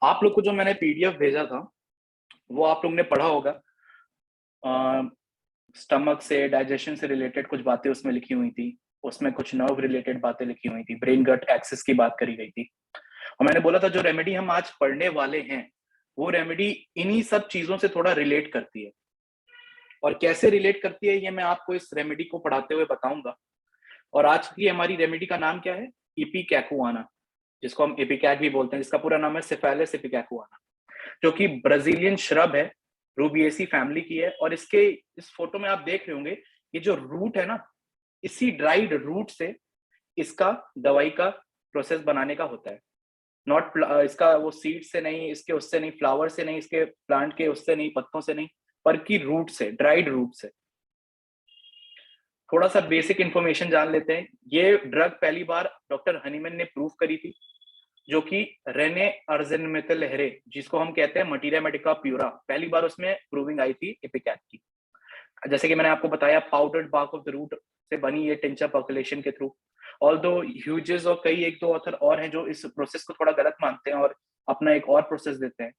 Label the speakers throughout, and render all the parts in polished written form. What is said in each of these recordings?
Speaker 1: आप लोग को जो मैंने पीडीएफ भेजा था, वो आप लोग ने पढ़ा होगा। स्टमक से, डाइजेशन से रिलेटेड कुछ बातें उसमें लिखी हुई थी। उसमें कुछ नर्व रिलेटेड बातें लिखी हुई थी, ब्रेन गट एक्सिस की बात करी गई थी। और मैंने बोला था जो रेमेडी हम आज पढ़ने वाले हैं, वो रेमेडी इन्हीं सब चीजों से थोड़ा रिलेट करती है। और कैसे रिलेट करती है, ये मैं आपको इस रेमेडी को पढ़ाते हुए बताऊंगा। और आज की हमारी रेमेडी का नाम क्या है? इपिकैकुआना, जिसको हम इपिकैक भी बोलते हैं, जिसका पूरा नाम है सिफेलिस इपिकैकुआना, जो कि ब्राजीलियन श्रब है, रूबिएसी फैमिली की है। और इसके इस फोटो में आप देख रहे होंगे, ये जो रूट है ना, इसी ड्राइड रूट से इसका दवाई का प्रोसेस बनाने का होता है। नॉट इसका वो सीड से नहीं, इसके उससे नहीं, फ्लावर से नहीं, इसके प्लांट के उससे नहीं, पत्तों से नहीं, पर की रूट से, ड्राइड रूट से। थोड़ा सा बेसिक इंफॉर्मेशन जान लेते हैं। ये ड्रग पहली बार डॉक्टर हनीमैन ने प्रूव करी थी, जो कि रेने अर्जेनमेथल, जिसको हम कहते हैं मटीरिया मेडिका प्यूरा, पहली बार उसमें प्रूविंग आई थी इपिकैक की। जैसे कि मैंने आपको बताया, powdered bark of the root से बनी ये टिंचर पर्कुलेशन के थ्रू। ऑल्दो ह्यूजेस और कई एक दो ऑथर और हैं जो इस प्रोसेस को थोड़ा गलत मानते हैं और अपना एक और प्रोसेस देते हैं।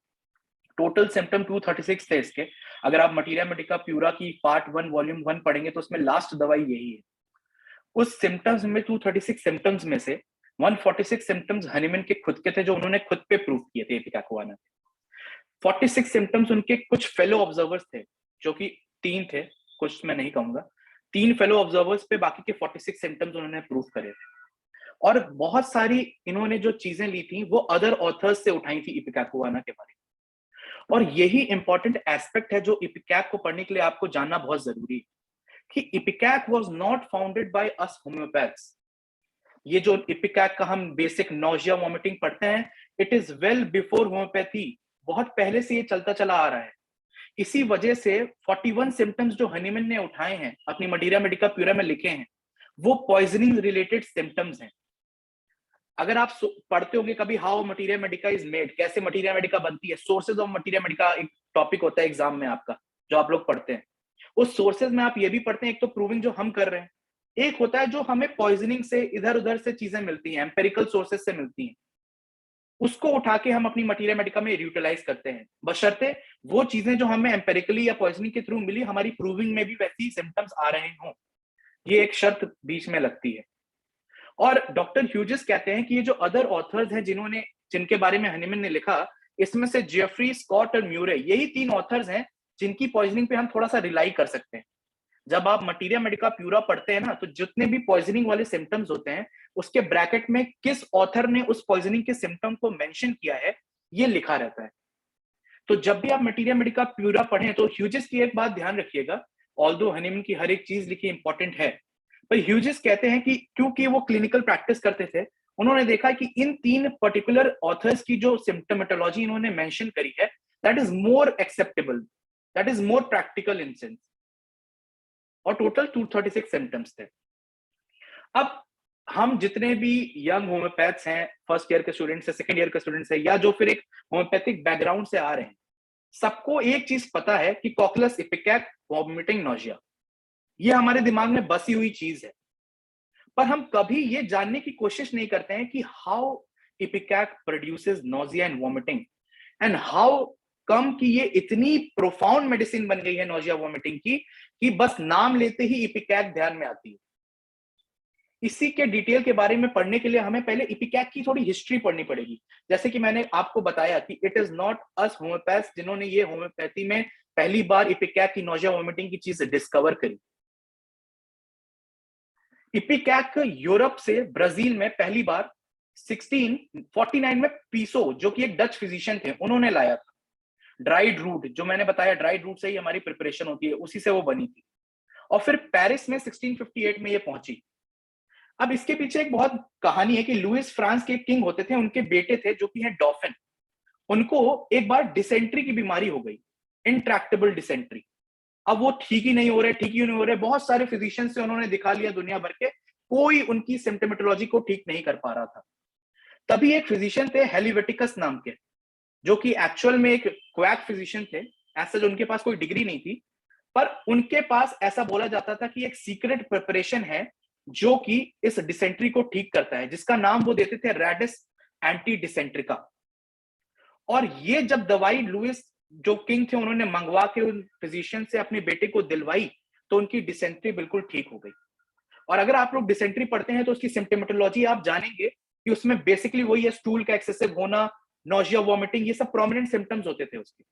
Speaker 1: टोटल सिम्टम 236 थे इसके। अगर आप मटीरिया मेडिका प्यूरा की पार्ट 1 वॉल्यूम 1 पढ़ेंगे तो उसमें लास्ट दवाई यही है। उस सिम्टम्स में 236 सिम्टम्स में से 146 सिम्टम्स हनीमैन के खुद के थे, जो उन्होंने खुद पे प्रूव किए थे इपिकैकुआना। 46 सिम्टम्स उनके कुछ फेलो ऑब्जर्वर्स थे, जो कि 3 थे, कुछ मैं नहीं कहूंगा, 3 फेलो ऑब्जर्वर्स पे बाकी के 46 सिम्टम्स उन्होंने प्रूव करे थे। और बहुत सारी इन्होंने जो चीजें ली थी वो अदर ऑथर्स से उठाई थी इपिकैकुआना के बारे में। और यही इंपॉर्टेंट एस्पेक्ट है जो इपिकैक को पढ़ने के लिए आपको जानना बहुत जरूरी है, कि इपिकैक was not founded by us homeopaths. ये जो इपिकैक का हम बेसिक नोजिया वॉमिटिंग पढ़ते हैं, it is well before homeopathy, बहुत पहले से ये चलता चला आ रहा है। इसी वजह से 41 सिम्टम्स जो हनीमैन ने उठाए हैं, अपनी मटीरिया मेडिका प्यूरा में लिखे हैं, वो पॉइजनिंग रिलेटेड सिम्टम्स हैं। अगर आप पढ़ते होंगे कभी how materia Medica is made, कैसे मटीरिया मेडिका बनती है, सोर्सेज ऑफ मटीरिया मेडिका एक टॉपिक होता है एग्जाम में आपका, जो आप लोग पढ़ते हैं। उस सोर्सेज में आप ये भी पढ़ते हैं, एक तो प्रूविंग जो हम कर रहे हैं, एक होता है जो हमें पॉइजनिंग से इधर उधर से चीजें मिलती हैं, एम्पेरिकल सोर्सेज से मिलती हैं, उसको उठा के हम अपनी मटीरिया मेडिका में यूटिलाइज करते हैं, बशर्ते वो चीजें जो हमें एम्पेरिकली या पॉइजनिंग के थ्रू मिली, हमारी प्रूविंग में भी वैसी सिम्टम्स आ रहे हों। ये एक शर्त बीच में लगती है। और डॉक्टर ह्यूजेस कहते हैं कि ये जो अदर ऑथर्स हैं जिनके बारे में हनीमैन ने लिखा, इसमें से जेफरी, स्कॉट और म्यूरे, यही 3 ऑथर्स हैं जिनकी पॉइजनिंग पे हम थोड़ा सा रिलाई कर सकते हैं। जब आप मटीरिया मेडिका प्यूरा पढ़ते हैं ना, तो जितने भी पॉइजनिंग वाले सिम्टम्स होते हैं, उसके ब्रैकेट में किस ऑथर ने उस पॉइजनिंग के सिम्टम को मेंशन किया है, ये लिखा रहता है। तो जब भी आप मटीरिया मेडिका प्यूरा पढ़ें तो ह्यूजेस की एक बात ध्यान रखिएगा, ऑल्दो हनीमैन की हर एक चीज लिखी इंपॉर्टेंट है, पर ह्यूजेस कहते हैं कि क्योंकि वो क्लिनिकल प्रैक्टिस करते थे, उन्होंने देखा कि इन 3 पर्टिकुलर ऑथर्स की जो सिम्टोमेटोलॉजी इन्होंने मेंशन करी है, that is more acceptable, that is more practical in sense. और टोटल 236 सिम्टम्स थे। अब हम जितने भी यंग होम्योपैथ्स हैं, फर्स्ट ईयर के स्टूडेंट्स हैं, सेकंड ईयर के स्टूडेंट्स हैं, या जो फिर एक होम्योपैथिक बैकग्राउंड से आ रहे हैं, सबको एक चीज पता है कि कॉकलस इपिकैक वॉमिटिंग नोजिया, ये हमारे दिमाग में बसी हुई चीज है। पर हम कभी ये जानने की कोशिश नहीं करते हैं कि how इपिकैक produces nausea and vomiting, and how come कि ये इतनी प्रोफाउंड मेडिसिन बन गई है नोजिया वॉमिटिंग की, कि बस नाम लेते ही इपिकैक ध्यान में आती है। इसी के डिटेल के बारे में पढ़ने के लिए हमें पहले इपिकैक की थोड़ी हिस्ट्री पढ़नी पड़ेगी। जैसे कि मैंने आपको बताया कि it is not us homeopaths जिन्होंने ये होम्योपैथी में पहली बार इपिकैक की नोजिया वॉमिटिंग की चीज डिस्कवर करी। इपिकैक यूरोप से ब्राजील में पहली बार 1649 में पीसो, जो कि एक डच फिजिशियन थे, उन्होंने लाया था। ड्राइड रूट, जो मैंने बताया ड्राइड रूट से ही हमारी प्रिपरेशन होती है, उसी से वो बनी थी। और फिर पेरिस में 1658 में ये पहुंची। अब इसके पीछे एक बहुत कहानी है कि लुइस फ्रांस के किंग होते थे, उनके बेटे थे जो कि हैं डॉफिन, उनको एक बार डिसेंट्री की बीमारी हो गई, इंट्रैक्टेबल डिसेंट्री। अब वो ठीक ही नहीं हो रहे, ठीक ही नहीं हो रहे, बहुत सारे फिजिशियन से उन्होंने दिखा लिया दुनिया भर के, कोई उनकी सिम्टोमेटोलॉजी को ठीक नहीं कर पा रहा था। तभी एक फिजिशियन थे हेलिवेटिकस नाम के, जो कि एक्चुअल में एक क्वैक फिजिशियन थे, ऐसा जो उनके पास कोई डिग्री नहीं थी, पर उनके पास ऐसा बोला जाता था कि एक सीक्रेट प्रिपरेशन है जो कि इस डिसेंट्री को ठीक करता है, जिसका नाम वो देते थे रेडिस एंटी डिसेंट्रिका। और ये जब दवाई लुइस जो किंग थे उन्होंने मंगवा के उन फिजिशियन से अपने बेटे को दिलवाई, तो उनकी डिसेंट्री बिल्कुल ठीक हो गई। और अगर आप लोग डिसेंट्री पढ़ते हैं तो उसकी सिम्प्टोमेटोलॉजी आप जानेंगे कि उसमें बेसिकली वही है, स्टूल का एक्सेसिव होना, नोजिया, वॉमिटिंग, ये सब प्रोमिनेंट सिम्टम्स होते थे उसके।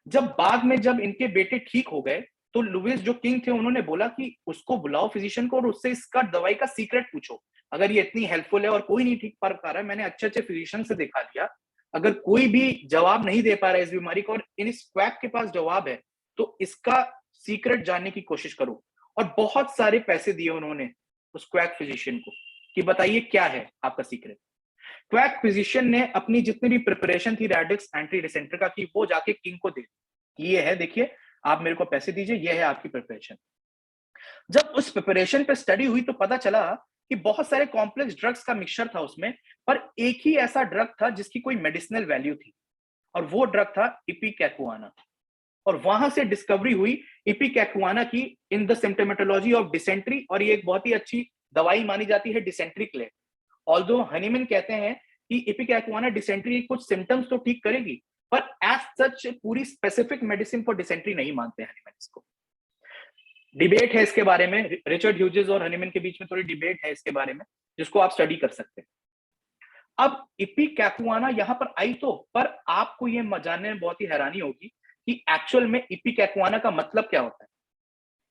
Speaker 1: जब बाद में जब इनके बेटे ठीक हो गए, तो लुइस जो किंग थे उन्होंने बोला कि उसको बुलाओ फिजिशियन को और उससे इसका दवाई का सीक्रेट पूछो, अगर ये इतनी हेल्पफुल है और कोई नहीं ठीक कर पा रहा है, मैंने अच्छे अच्छे फिजिशियन से दिखा लिया, अगर कोई भी जवाब नहीं दे पा रहा है इस बीमारी को और इन इस क्वैक के पास जवाब है, तो इसका सीक्रेट जानने की कोशिश करो। और बहुत सारे पैसे दिए उन्होंने उस क्वैक फिजिशियन को कि बताइए क्या है आपका सीक्रेट। क्वैक फिजिशियन ने अपनी जितनी भी प्रिपरेशन थी रैडिक्स एंटी डिसेंटर की, वो जाके किंग को दे दी, ये है देखिए, आप मेरे को पैसे दीजिए, ये है आपकी प्रिपरेशन। जब उस प्रिपरेशन पे स्टडी हुई तो पता चला कि बहुत सारे कॉम्प्लेक्स ड्रग्स का मिक्सचर था उसमें, पर एक ही ऐसा ड्रग था जिसकी कोई मेडिसिनल वैल्यू थी, और वो ड्रग था इपिकैकुआना। और वहां से डिस्कवरी हुई इपिकैकुआना की इन द सिम्प्टोमेटोलॉजी ऑफ डिसेंट्री, और ये एक बहुत ही अच्छी दवाई मानी जाती है डिसेंट्री के लिए। ऑल्दो हनीमन कहते हैं कि इपिकैकुआना डिसेंट्री के कुछ सिम्टम्स तो ठीक करेगी, पर एज सच पूरी स्पेसिफिक मेडिसिन फॉर डिसेंट्री नहीं मानते हैं हनीमन इसको। डिबेट है इसके बारे में, रिचर्ड ह्यूजेस और हनीमन के बीच में थोड़ी डिबेट है इसके बारे में, जिसको आप स्टडी कर सकते हैं। अब इपिकैकुआना यहां पर आई तो, पर आपको ये जानने में बहुत ही हैरानी होगी कि एक्चुअल में इपिकैकुआना का मतलब क्या होता है।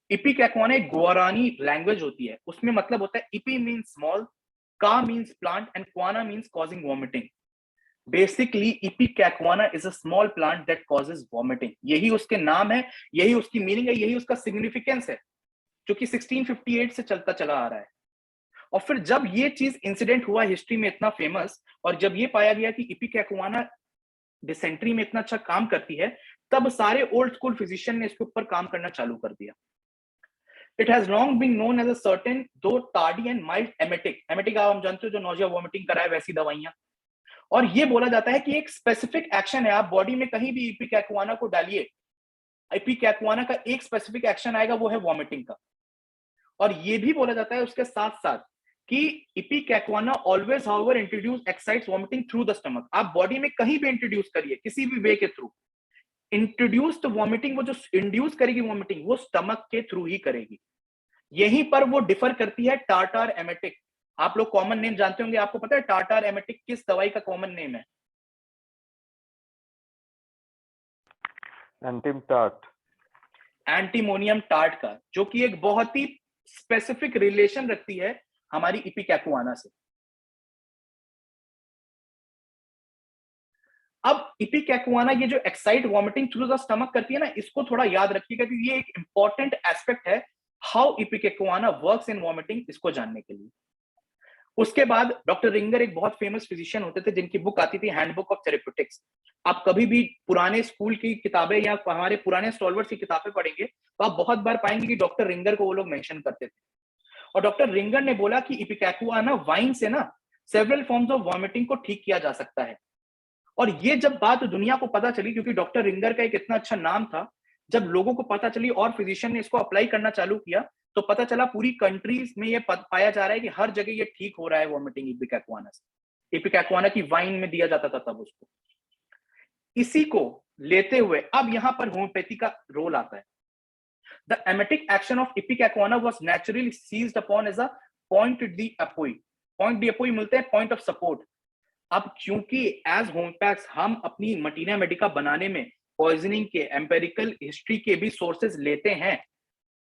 Speaker 1: इपिकैकुआना एक गुआरानी लैंग्वेज होती है, उसमें मतलब होता है इपी मीन्स स्मॉल, का मीन्स प्लांट एंड क्वाना means causing vomiting. Basically ipecacuanha is a small plant that causes vomiting, यही उसके नाम है, यही उसकी मीनिंग है, यही उसका सिग्निफिकेंस है, जो कि 1658 से चलता चला आ रहा है। और फिर जब ये चीज इंसिडेंट हुआ हिस्ट्री में इतना फेमस, और जब ये पाया गया कि इपिकैकुआना डिसेंट्री में इतना अच्छा काम करती है, तब सारे ओल्ड स्कूल फिजिशियन ने इसके ऊपर काम करना चालू कर दिया। It has long been known as a certain though tardy and mild emetic, emetic आप हम जानते हो जो नोजिया वॉमिटिंग कराए वैसी दवाइयां। और ये बोला जाता है कि एक स्पेसिफिक एक्शन है, आप बॉडी में कहीं भी इपिकैकुआना को डालिए, इपिकैकुआना का एक स्पेसिफिक एक्शन आएगा, वो है वॉमिटिंग का। और ये भी बोला जाता है उसके साथ साथ कि ipecacuanha always however introduce excites vomiting through the stomach, आप बॉडी में कहीं भी इंट्रोड्यूस करिए किसी भी वे के थ्रू, इंट्रोड्यूस तो वॉमिटिंग, वो जो इंड्यूस करेगी वॉमिटिंग वो स्टमक के थ्रू ही करेगी। यहीं पर वो डिफर करती है टार्टार एमेटिक। आप लोग कॉमन नेम जानते होंगे, आपको पता है टार्टार एमेटिक किस दवाई का कॉमन नेम है? एंटीमोनियम टार्ट का, जो कि एक बहुत ही स्पेसिफिक रिलेशन रखती है हमारी इपिकैकुआना से। अब इपिकैकुआना ये जो excite vomiting through the stomach करती है ना, इसको थोड़ा याद रखिएगा क्योंकि ये एक इंपॉर्टेंट एस्पेक्ट है हाउ इपिकैकुआना वर्क्स इन वॉमिटिंग, इसको जानने के लिए। उसके बाद डॉक्टर रिंगर एक बहुत फेमस फिजिशियन होते थे जिनकी बुक आती थी हैंडबुक ऑफ थेरेप्यूटिक्स। आप कभी भी पुराने स्कूल की किताबें या हमारे पुराने स्टॉलवर्स की किताबें पढ़ेंगे तो आप बहुत बार पाएंगे कि डॉक्टर रिंगर को वो लोग मेंशन करते थे। और डॉक्टर रिंगर ने बोला कि इपिकैकुआना वाइन से ना सेवरल फॉर्म्स ऑफ वॉमिटिंग को ठीक किया जा सकता है। और ये जब बात दुनिया को पता चली, क्योंकि डॉक्टर रिंगर का एक इतना अच्छा नाम था, जब लोगों को पता चली और फिजिशियन ने इसको अप्लाई करना चालू किया, तो पता चला पूरी कंट्रीज में ये पाया जा रहा है कि हर जगह ये ठीक हो रहा है वॉमिटिंग इपिकैकुआना से। इपिकैकुआना की वाइन में दिया जाता था तब उसको। इसी को लेते हुए अब यहां पर होम्योपैथी का रोल आता है। The emetic action of ipecacuanha was naturally seized upon as a point डी अपोई। पॉइंट डी अपोई मिलते हैं पॉइंट ऑफ सपोर्ट। अब क्योंकि एज होम्योपैथ्स हम अपनी मटीरिया मेडिका बनाने में पॉइजनिंग के एम्पेरिकल हिस्ट्री के भी सोर्सेज लेते हैं,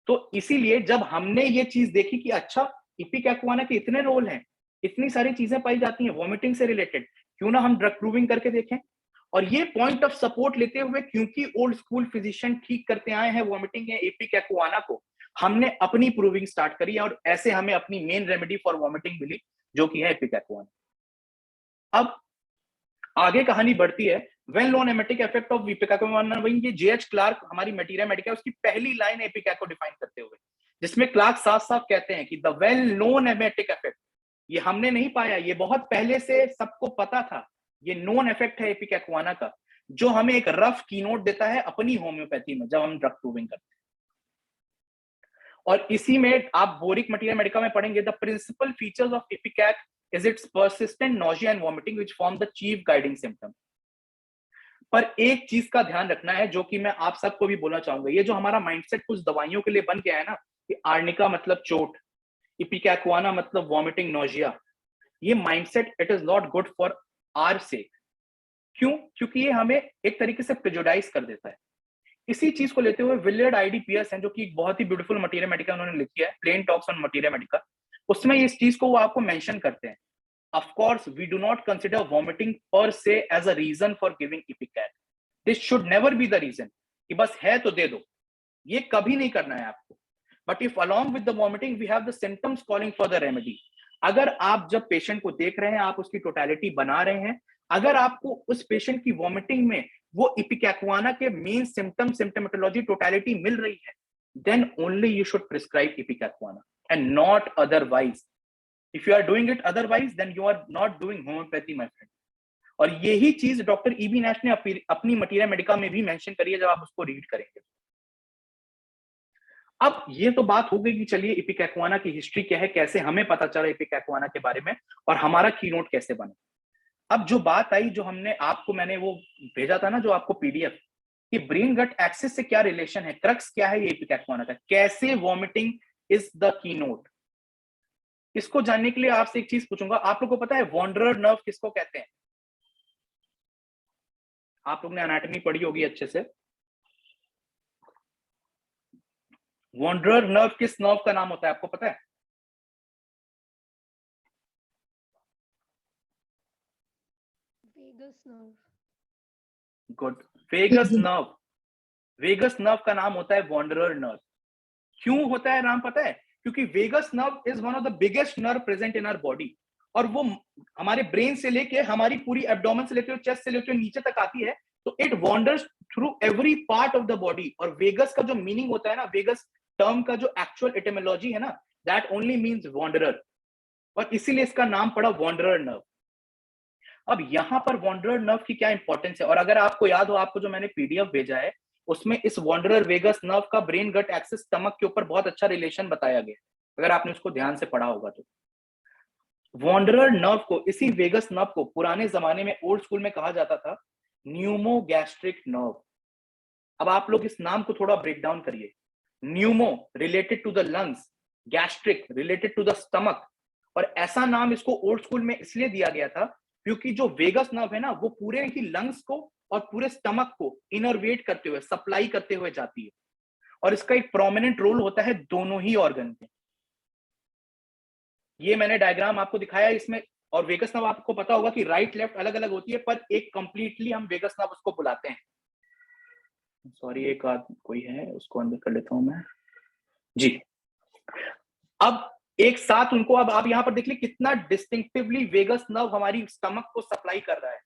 Speaker 1: तो इसीलिए जब हमने ये चीज देखी कि अच्छा इपिकैकुआना के इतने रोल हैं, इतनी सारी चीजें पाई जाती हैं वॉमिटिंग से रिलेटेड, क्यों ना हम ड्रग प्रूविंग करके देखें। और ये पॉइंट ऑफ सपोर्ट लेते हुए, क्योंकि ओल्ड स्कूल फिजिशियन ठीक करते आए हैं वॉमिटिंग या इपिकैकुआना को, हमने अपनी प्रूविंग स्टार्ट करी और ऐसे हमें अपनी मेन रेमेडी फॉर वॉमिटिंग मिली, जो कि है इपिकैकुआना। अब आगे कहानी बढ़ती है। Well known emetic effect of ipecacuanha, वही ये जेएच क्लार्क हमारी मटीरिया मेडिका उसकी पहली लाइन है इपिकैक को डिफाइन करते हुए, जिसमें क्लार्क साफ साफ कहते हैं कि the well known emetic effect, ये हमने नहीं पाया, ये बहुत पहले से सबको पता था, ये नोन इफेक्ट है इपिकैकुआना का, जो हमें एक रफ कीनोट देता है अपनी होम्योपैथी में जब हम ड्रग प्रूविंग करते हैं। और इसी में आप बोरिक मटीरिया मेडिका में पढ़ेंगे, the principal features of ipecac is its persistent nausea and vomiting which form the chief guiding symptom. पर एक चीज का ध्यान रखना है जो कि मैं आप सबको भी बोलना चाहूंगा, ये जो हमारा माइंडसेट कुछ दवाइयों के लिए बन गया है ना, कि आर्निका मतलब चोट, इपिकैक्वाना मतलब वॉमिटिंग नोजिया, ये mindset it is not good for our sake. क्यों? क्योंकि ये हमें एक तरीके से प्रेजुडाइज कर देता है। इसी चीज को लेते हुए विलियर्ड आईडी पियर्स हैं, जो कि एक बहुत ही ब्यूटीफुल मटीरिया मेडिका उन्होंने लिखी है, plain talks on materia medica, उसमें इस चीज को वो आपको मेंशन करते हैं। Of course, we do not consider vomiting per se as a reason for giving Ipecac. This should never be the reason कि बस है तो दे दो, ये कभी नहीं करना है आपको। But if along with the vomiting we have the symptoms calling for the remedy, अगर आप जब पेशेंट को देख रहे हैं, आप उसकी टोटलिटी बना रहे हैं, अगर आपको उस पेशेंट की वॉमिटिंग में वो इपिकैक्वाना के मेन सिम्टम, सिम्टोमेटोलॉजी, टोटलिटी मिल रही है, then only you should prescribe ipecacuanha and not otherwise. If you are doing it otherwise, then you are not doing homeopathy, my friend. और यही चीज डॉक्टर ईबी नैश ने अपनी मटीरिया मेडिका में भी mention करी है, जब आप उसको रीड करेंगे। अब ये तो बात हो गई कि चलिए इपिकैक्वाना की हिस्ट्री क्या है, कैसे हमें पता चला इपिकैक्वाना के बारे में, और हमारा कीनोट कैसे बना। अब जो बात आई, जो हमने आपको, मैंने वो भेजा था ना जो आपको पीडीएफ, कि ब्रेन गट एक्सिस से क्या रिलेशन है, क्रक्स क्या है ये इपिकैक्वाना का, कैसे वॉमिटिंग इज द कीनोट। इसको जानने के लिए आपसे एक चीज पूछूंगा, आप लोगों को पता है वॉन्डरर नर्व किसको कहते हैं? आप लोग ने एनाटॉमी पढ़ी होगी अच्छे से। वॉन्डरर नर्व किस नर्व का नाम होता है, आपको पता है?
Speaker 2: Vagus nerve.
Speaker 1: Good, vagus nerve. Vagus nerve का नाम होता है वॉन्डरर नर्व। क्यों होता है नाम पता है? क्योंकि vagus nerve is one of the biggest nerve present in our body, और वो हमारे ब्रेन से लेके हमारी पूरी एब्डोमेन से लेके चेस्ट से लेके नीचे तक आती है, तो it wonders through every part of the body. और वेगस का जो मीनिंग होता है ना, वेगस टर्म का जो एक्चुअल एटिमोलॉजी है ना, दैट ओनली मीन्स वॉन्डरर, और इसीलिए इसका नाम पड़ा वॉन्डरर नर्व। अब यहां पर वॉन्डरर नर्व की क्या इंपॉर्टेंस है, और अगर आपको याद हो, आपको जो मैंने पीडीएफ भेजा है उसमें इस वॉन्डरर वेगस नर्व का ब्रेन गट एक्सिस स्टमक के ऊपर बहुत अच्छा रिलेशन बताया गया, अगर आपने उसको ध्यान से पढ़ा होगा तो। वॉन्डरर नर्व को, इसी वेगस नर्व को पुराने जमाने में ओल्ड स्कूल में कहा जाता था न्यूमोगैस्ट्रिक नर्व। अब आप लोग इस नाम को थोड़ा ब्रेक डाउन करिए। Pneumo related to the lungs, gastric related to the stomach, और ऐसा नाम इसको ओल्ड स्कूल में इसलिए दिया गया था क्योंकि जो वेगस नर्व है ना, वो पूरे ही लंग्स को और पूरे स्टमक को इनरवेट करते हुए, सप्लाई करते हुए जाती है, और इसका एक प्रोमिनेंट रोल होता है दोनों ही ऑर्गन में। ये मैंने डायग्राम आपको दिखाया इसमें, और वेगस नर्व आपको पता होगा कि राइट लेफ्ट अलग अलग होती है, पर एक कंप्लीटली हम वेगस नर्व उसको बुलाते हैं। सॉरी, एक कोई है, उसको अंदर कर लेता हूं मैं जी। अब एक साथ उनको, अब आप यहां पर देख लीजिए कितना डिस्टिंक्टिवली वेगस नर्व हमारी स्टमक को सप्लाई कर रहा है।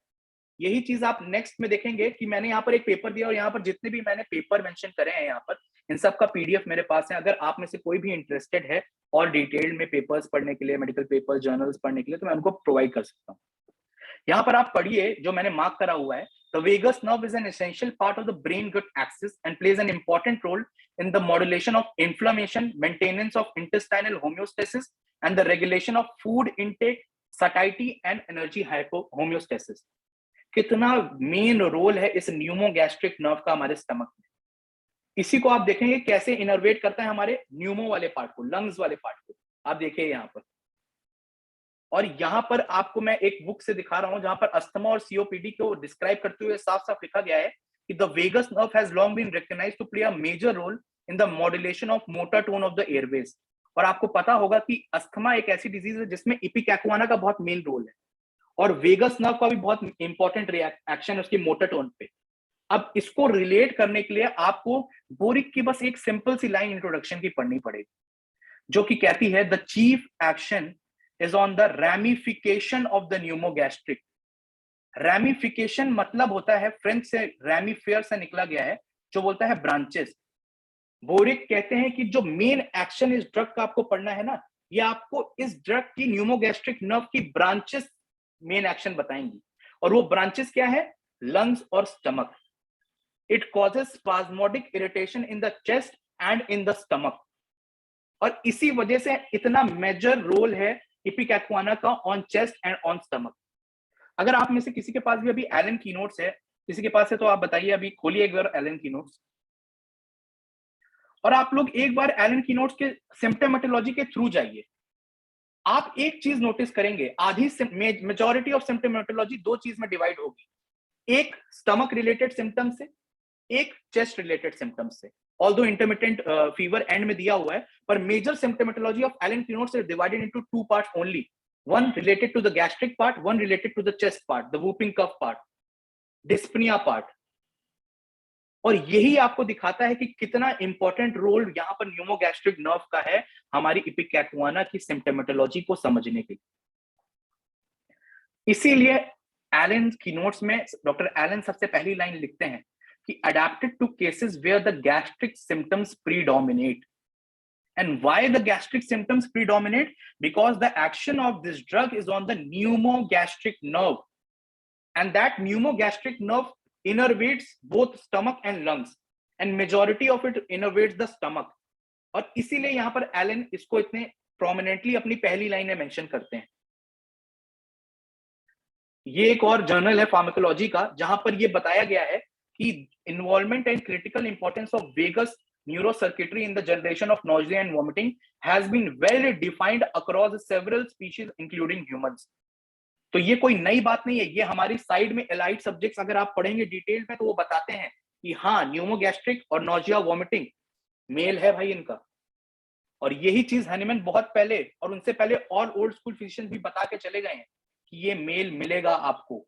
Speaker 1: यही चीज आप नेक्स्ट में देखेंगे कि मैंने यहाँ पर एक पेपर दिया, और यहाँ पर जितने भी मैंने पेपर मेंशन करे हैं यहाँ पर, इन सब का पीडीएफ मेरे पास है। अगर आप में से कोई भी इंटरेस्टेड है और डिटेल्ड में पेपर्स पढ़ने के लिए, मेडिकल पेपर्स, जर्नल्स पढ़ने के लिए, तो मैं उनको प्रोवाइड कर सकता हूँ। यहाँ पर आप पढ़िए जो मैंने मार्क करा हुआ है। The vagus nerve is an essential part of the brain-gut axis and plays an important role in the modulation of inflammation, maintenance of intestinal homeostasis, and the regulation of food intake, satiety, and energy homeostasis. कितना main role है इस न्यूमोगैस्ट्रिक nerve का हमारे stomach में। इसी को आप देखेंगे कैसे इनर्वेट करता है हमारे न्यूमो वाले पार्ट को, लंग्स वाले पार्ट को। आप देखिए यहाँ पर, और यहां पर आपको मैं एक बुक से दिखा रहा हूं जहां पर अस्थमा और सीओपीडी को डिस्क्राइब करते हुए साफ साफ लिखा गया है कि the vagus nerve has long been recognised to play a major role in the modulation of motor tone of the airways. और आपको पता होगा कि अस्थमा एक ऐसी डिजीज है जिसमें इपिकैक्वाना का बहुत मेन रोल है, और वेगस नर्व का भी बहुत इंपॉर्टेंट एक्शन है उसकी मोटर टोन पे। अब इसको रिलेट करने के लिए आपको बोरिक की बस एक सिंपल सी लाइन इंट्रोडक्शन की पढ़नी पड़ेगी, जो कि कहती है the chief action is on the ramification of the pneumogastric। ramification मतलब होता है, फ्रेंच से ramifier से निकला गया है, जो बोलता है ब्रांचेस। बोरिक कहते हैं कि जो मेन एक्शन इस ड्रग का आपको पढ़ना है ना, ये आपको इस ड्रग की न्यूमोगैस्ट्रिक नर्व की ब्रांचेस मेन एक्शन बताएंगी, और वो ब्रांचेस क्या है? लंग्स और stomach. It causes spasmodic irritation in the chest and in the stomach, और इसी वजह से इतना मेजर रोल है इपिकैक्वाना का on chest and on stomach. अगर आप में से किसी के पास भी अभी एलन कीनोट्स है, किसी के पास है तो आप बताइए, अभी खोलिए एक बार एलन की नोट्स, और आप लोग एक बार एलन की नोट्स के सिम्प्टोमेटोलॉजी के थ्रू जाइए। आप एक चीज नोटिस करेंगे, आधी मेजॉरिटी ऑफ सिम्प्टोमेटोलॉजी दो चीज में डिवाइड होगी, एक स्टमक रिलेटेड सिम्टम से, एक चेस्ट रिलेटेड सिम्टम से। ऑल्दो इंटरमिटेंट फीवर एंड में दिया हुआ है, पर मेजर सिम्प्टोमेटोलॉजी ऑफ एलन की notes is divided into two parts only, one related to the gastric part, one related to the chest part, the whooping cough part, dyspnea part। और यही आपको दिखाता है कि कितना इंपॉर्टेंट रोल यहां पर न्यूमोगैस्ट्रिक नर्व का है हमारी इपिकैकुआना की सिम्प्टोमेटोलॉजी को समझने के लिए। इसीलिए एलन की नोट्स में डॉक्टर एलन सबसे पहली लाइन लिखते हैं कि adapted to cases where the gastric symptoms predominate. And why the gastric symptoms predominate? Because the action of this drug is on the pneumogastric nerve, and that pneumogastric nerve innervates both stomach and lungs, and majority of it innervates the stomach। और इसीलिए यहां पर Elon इसको इतने prominently अपनी पहली line में mention करते हैं। ये एक और जर्नल है फार्माकोलॉजी का जहां पर ये बताया गया है कि involvement and critical importance of vagus neurocircuitry in the generation of nausea and vomiting has been well defined across several species including humans। तो ये कोई नई बात नहीं है, ये हमारी साइड में एलाइड सब्जेक्ट्स अगर आप पढ़ेंगे डिटेल में तो वो बताते हैं कि हाँ, न्यूमोगैस्ट्रिक और नोजिया वॉमिटिंग मेल है भाई इनका। और यही चीज हनीमैन बहुत पहले और उनसे पहले और ओल्ड स्कूल फिजिशियंस भी बता के चले गए हैं कि ये मेल मिलेगा आपको।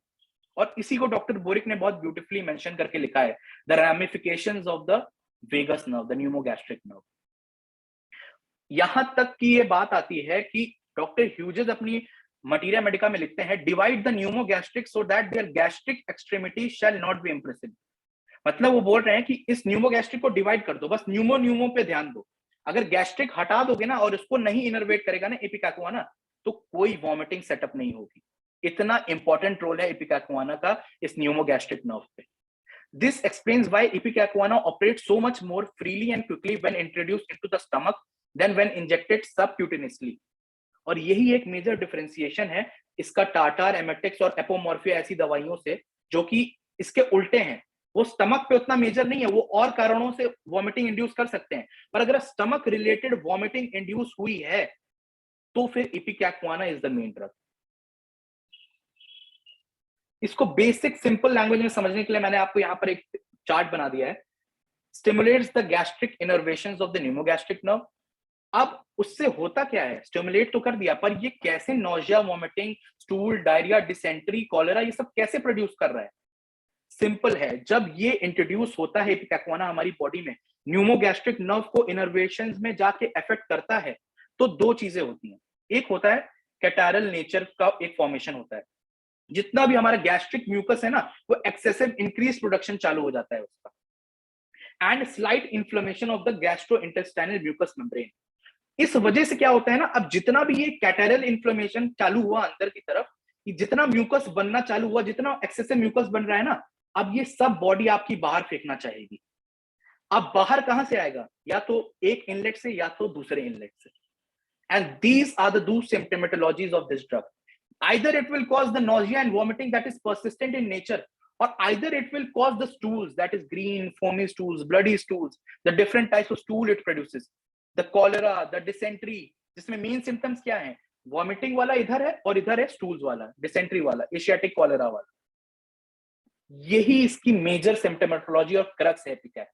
Speaker 1: और इसी को डॉक्टर बोरिक ने बहुत ब्यूटीफुली मेंशन करके लिखा है, the ramifications of the vagus nerve, the pneumogastric nerve. यहां तक कि ये बात आती है कि डॉक्टर ह्यूजेस अपनी मटीरिया मेडिका में लिखते हैं, divide the pneumogastric so that their gastric extremity shall not be impressive. मतलब वो बोल रहे हैं कि इस न्यूमोगैस्ट्रिक को डिवाइड कर दो, बस न्यूमो पे ध्यान दो। अगर गैस्ट्रिक हटा दोगे ना और इसको नहीं इनर्वेट करेगा ना इपिकैकुआना, तो कोई वॉमिटिंग सेटअप नहीं होगी। इतना इंपॉर्टेंट रोल है इपिकैकुआना का इस न्यूमोगैस्ट्रिक नर्व पे। This explains why ipecacuanha operates so much more freely and quickly when introduced into the stomach than when injected subcutaneously। और यही एक मेजर डिफरेंशिएशन है इसका टाटार, एमेटेक्स और एपोमॉर्फिया ऐसी दवाइयों से, जो कि इसके उल्टे हैं। वो स्टमक पे उतना मेजर नहीं है, वो और कारणों से वॉमिटिंग इंड्यूस कर सकते हैं, पर अगर स्टमक रिलेटेड वॉमिटिंग इंड्यूस हुई है तो फिर इपिकैकुआना इज द मेन ड्रग। इसको बेसिक सिंपल लैंग्वेज में समझने के लिए मैंने आपको यहाँ पर एक चार्ट बना दिया है। Stimulates the gastric innervations of the pneumogastric nerve. अब उससे होता क्या है, स्टिमुलेट तो कर दिया, पर ये कैसे nausea, vomiting, stool, diarrhoea, dysentery, cholera ये सब कैसे प्रोड्यूस कर रहा है? सिंपल है, जब ये इंट्रोड्यूस होता है इपिकैकुआना हमारी बॉडी में, न्यूमोगैस्ट्रिक नर्व को इनर्वेशंस में जाके अफेक्ट करता है, तो दो चीजें होती हैं। एक होता है कैटारल नेचर का एक फॉर्मेशन होता है, जितना भी हमारा गैस्ट्रिक म्यूकस है ना, वो एक्सेसिव इंक्रीज प्रोडक्शन चालू हो जाता है उसका, and slight inflammation of the gastrointestinal mucous membrane. इस वजह से क्या होता है ना, अब जितना भी ये कैटेरल इन्फ्लेमेशन चालू हुआ अंदर की तरफ, कि जितना म्यूकस बनना चालू हुआ, जितना एक्सेसिव म्यूकस बन रहा है ना, अब ये सब बॉडी आपकी बाहर फेंकना चाहेगी। अब बाहर कहां से आएगा? या तो एक इनलेट से या तो दूसरे इनलेट से। And these are the two symptomatologies of this drug. Either it will cause the nausea and vomiting that is persistent in nature, or either it will cause the stools, that is green, foamy stools, bloody stools, the different types of stool it produces, the cholera, the dysentery, जिसमें main symptoms क्या है? Vomiting वाला इधर है और इधर है stools वाला, डिसेंट्री वाला, एशियाटिक कॉलेरा वाला। यही इसकी मेजर सिम्प्टोमेटोलॉजी और क्रक्स है इपिकैक।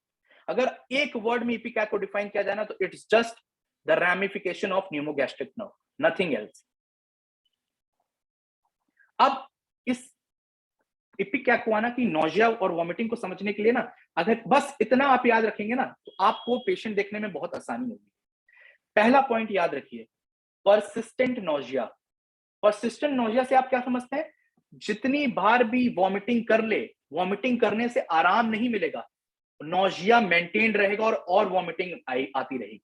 Speaker 1: अगर एक वर्ड में इपिकैक को डिफाइन किया जाए ना, तो it's just the ramification of pneumogastric nerve, nothing else. अब इस इपिकैकुआना की नोजिया और वॉमिटिंग को समझने के लिए ना, अगर बस इतना आप याद रखेंगे ना, तो आपको पेशेंट देखने में बहुत आसानी होगी। पहला पॉइंट याद रखिए, परसिस्टेंट नोजिया। परसिस्टेंट नोजिया से आप क्या समझते हैं? जितनी बार भी वॉमिटिंग कर ले, वॉमिटिंग करने से आराम नहीं मिलेगा, नोजिया मेंटेन रहेगा और वॉमिटिंग आती रहेगी।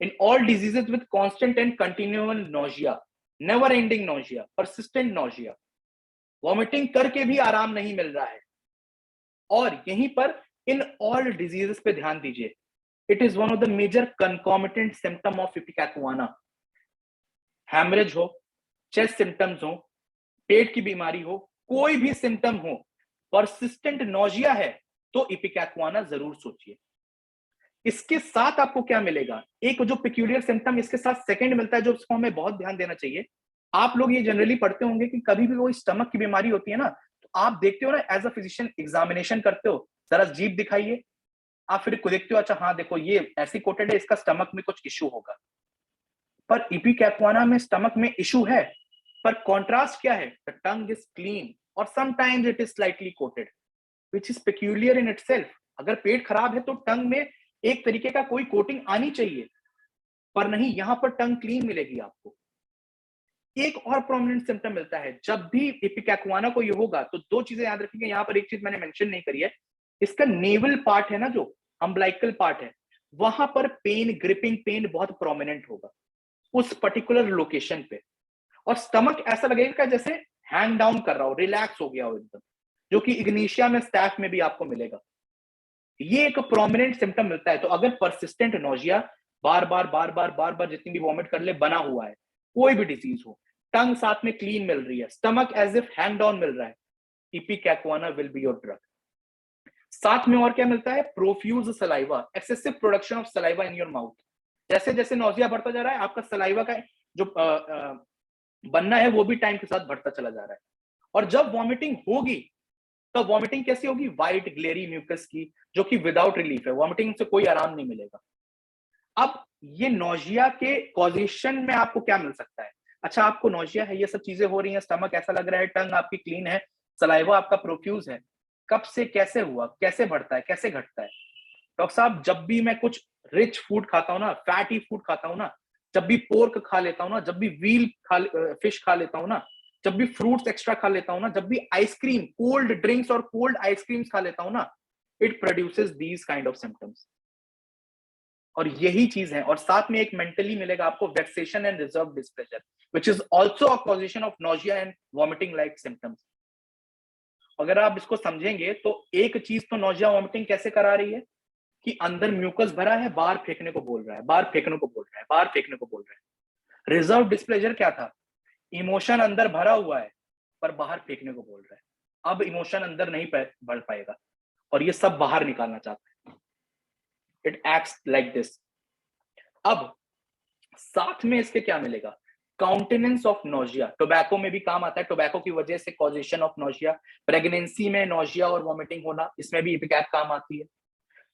Speaker 1: In all diseases with constant and continual nausea, never ending nausea, persistent nausea, vomiting करके भी आराम नहीं मिल रहा है। और यहीं पर इन ऑल डिजीजेस पे ध्यान दीजिए, it is one of the major concomitant symptom of ipecacuanha. Haemorrhage हो, चेस्ट सिम्टम्स हो, पेट की बीमारी हो, कोई भी सिम्टम हो, परसिस्टेंट नोजिया है तो इपिकैकुआना जरूर सोचिए। इसके साथ आपको क्या मिलेगा, एक जो पिक्यूलियर सिम्टम इसके साथ सेकंड मिलता है, जो उसको हमें बहुत ध्यान देना चाहिए। आप लोग ये जनरली पढ़ते होंगे कि कभी भी कोई स्टमक की बीमारी होती है ना, तो आप देखते हो ना, एज अ फिजिशियन एग्जामिनेशन करते हो, जरा जीभ दिखाइए, आप फिर देखते हो, अच्छा हाँ देखो ये ऐसी कोटेड है, इसका स्टमक में कुछ इश्यू होगा। पर इपिकैकुआना में स्टमक में इशू है, पर कॉन्ट्रास्ट क्या है, द टंग इज क्लीन और sometimes it is slightly coated, which is peculiar in itself. अगर पेट खराब है तो टंग में एक तरीके का कोई कोटिंग आनी चाहिए, पर नहीं, यहां पर टंग क्लीन मिलेगी आपको। एक और प्रोमिनेंट सिम्टम मिलता है जब भी इपिकैकुआना को ये होगा, तो दो चीजें याद रखेंगे। यहां पर एक चीज मैंने मेंशन नहीं करी है, इसका नेवल पार्ट है ना, जो अम्बलाइकल पार्ट है, वहां पर पेन, ग्रिपिंग पेन बहुत प्रोमिनेंट होगा उस पर्टिकुलर लोकेशन पे, और स्टमक ऐसा लगेगा जैसे हैंग डाउन कर रहा हो, रिलैक्स हो गया हो एकदम, जो कि इग्निशिया में, स्टैफ में भी आपको मिलेगा। ये एक प्रोमिनेंट सिम्टम मिलता है। तो अगर परसिस्टेंट नोजिया, बार बार बार बार बार बार जितनी भी वॉमिट कर ले, बना हुआ है, कोई भी डिजीज हो, टंग साथ में क्लीन मिल रही है, stomach as if hang down मिल रहा है, ipecacuanha will be your drug. साथ में और क्या मिलता है, profuse saliva, excessive production of saliva in your mouth. जैसे जैसे नोजिया बढ़ता जा रहा है, आपका सलाइवा का जो बनना है वो भी टाइम के साथ बढ़ता चला जा रहा है। और जब वॉमिटिंग होगी, तो वॉमिटिंग कैसी होगी, व्हाइट ग्लेरी म्यूकस की, जो कि विदाउट रिलीफ है, वॉमिटिंग से कोई आराम नहीं मिलेगा। अब ये नोजिया के कॉजेशन में आपको क्या मिल सकता है, अच्छा आपको नोजिया है, ये सब चीजें हो रही हैं, स्टमक ऐसा लग रहा है, टंग आपकी क्लीन है, सलाइवा आपका प्रोफ्यूज है, कब से कैसे हुआ, कैसे बढ़ता है, कैसे घटता है। डॉक्टर साहब, जब भी मैं कुछ रिच फूड खाता हूँ ना, फैटी फूड खाता हूँ ना, जब भी पोर्क खा लेता हूँ ना, जब भी फिश खा लेता हूँ ना, जब भी फ्रूट्स एक्स्ट्रा खा लेता हूँ ना, जब भी आइसक्रीम, कोल्ड ड्रिंक्स और कोल्ड आइसक्रीम्स खा लेता हूँ ना, it produces these kind of symptoms. और यही चीज है, और साथ में एक मेंटली मिलेगा आपको, vexation and reserve displeasure, which is also a causation of nausea and vomiting like symptoms. अगर आप इसको समझेंगे तो एक चीज तो नोजिया वॉमिटिंग कैसे करा रही है, कि अंदर म्यूकस भरा है, बाहर फेंकने को बोल रहा है, बाहर फेंकने को बोल रहा है, बाहर फेंकने को बोल रहा है। रिजर्व डिस्प्लेजर क्या था, इमोशन अंदर भरा हुआ है, पर बाहर फेंकने को बोल रहा है। अब इमोशन अंदर नहीं बढ़ पाएगा, और ये सब बाहर निकालना चाहता है। It acts like this. अब साथ में इसके क्या मिलेगा, काउंटेनेंस ऑफ नोजिया, टोबैको में भी काम आता है, टोबैको की वजह से कॉजेशन ऑफ नोजिया, प्रेगनेंसी में नोजिया और वॉमिटिंग होना, इसमें भी इपिकैप काम आती है।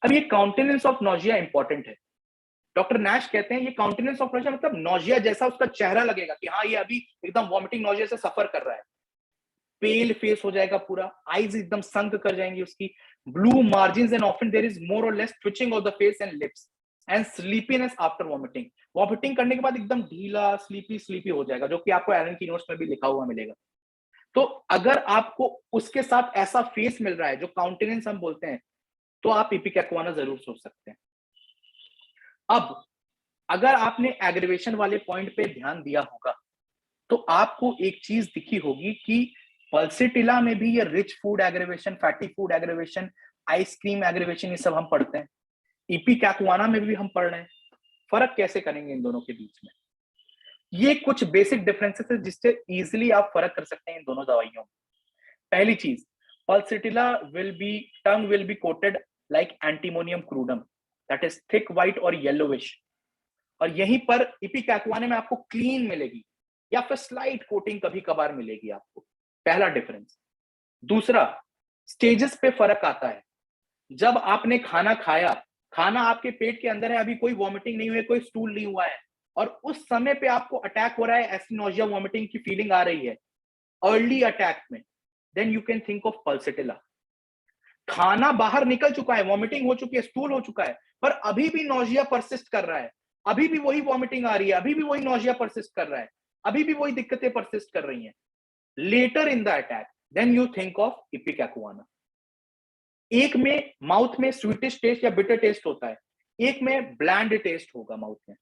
Speaker 1: अब ये काउंटेनेंस ऑफ नोजिया इंपॉर्टेंट है। डॉक्टर नैश कहते हैं ये काउंटेनेंस ऑफ नोजिया मतलब नोजिया जैसा उसका चेहरा लगेगा कि हाँ ये अभी एकदम वॉमिटिंग नोजिया से सफर कर रहा है। पेल फेस हो जाएगा पूरा, आईज एकदम संक कर जाएंगी उसकी, blue margins and often there is more or less twitching of the face and lips and sleepiness after vomiting. Vomiting करने के बाद एकदम ढीला, स्लीपी स्लीपी हो जाएगा, जो कि आपको एलन की नोट्स में भी लिखा हुआ मिलेगा। तो अगर आपको उसके साथ ऐसा फेस मिल रहा है जो काउंटेनेंस हम बोलते हैं, तो आप इपिकैकुआना जरूर सोच सकते हैं। अब अगर आपने एग्रीवेशन वाले पॉइंट पे ध्यान दिया होगा, तो आपको एक चीज दिखी होगी कि पल्सिटिला में भी ये rich food aggravation, fatty food aggravation, ice cream aggravation, ये सब हम पढ़ते हैं। इपिकैकुआना में भी हम पढ़ रहे हैं। फर्क कैसे करेंगे इन दोनों के बीच में, ये कुछ बेसिक डिफरेंसेस है जिससे इजीली आप फर्क कर सकते हैं इन दोनों दवाइयों में। पहली चीज, pulsatilla will be, tongue will be coated like antimonium crudum, that is thick white और येलोविश, और यहीं पर इपिकैकुआना में आपको क्लीन मिलेगी, या फिर स्लाइट कोटिंग कभी कभार मिलेगी आपको। पहला डिफरेंस। दूसरा, स्टेजेस पे फर्क आता है। जब आपने खाना खाया, खाना आपके पेट के अंदर है, अभी कोई वॉमिटिंग नहीं हुई, कोई स्टूल नहीं हुआ है, और उस समय पे आपको अटैक हो रहा है, ऐसी नोजिया वॉमिटिंग की फीलिंग आ रही है अर्ली अटैक में, then you can think of pulsatilla. खाना बाहर निकल चुका है, वॉमिटिंग हो चुकी है, स्टूल हो चुका है, पर अभी भी नोजिया परसिस्ट कर रहा है, अभी भी वही वॉमिटिंग आ रही है, अभी भी वही नोजिया परसिस्ट कर रहा है, अभी भी वही दिक्कतें परसिस्ट कर रही हैं। Later in the attack, then you think of ipecacuanha. एक में माउथ में स्वीटिश टेस्ट या बिटर टेस्ट होता है, एक में ब्लैंड टेस्ट होगा माउथ में,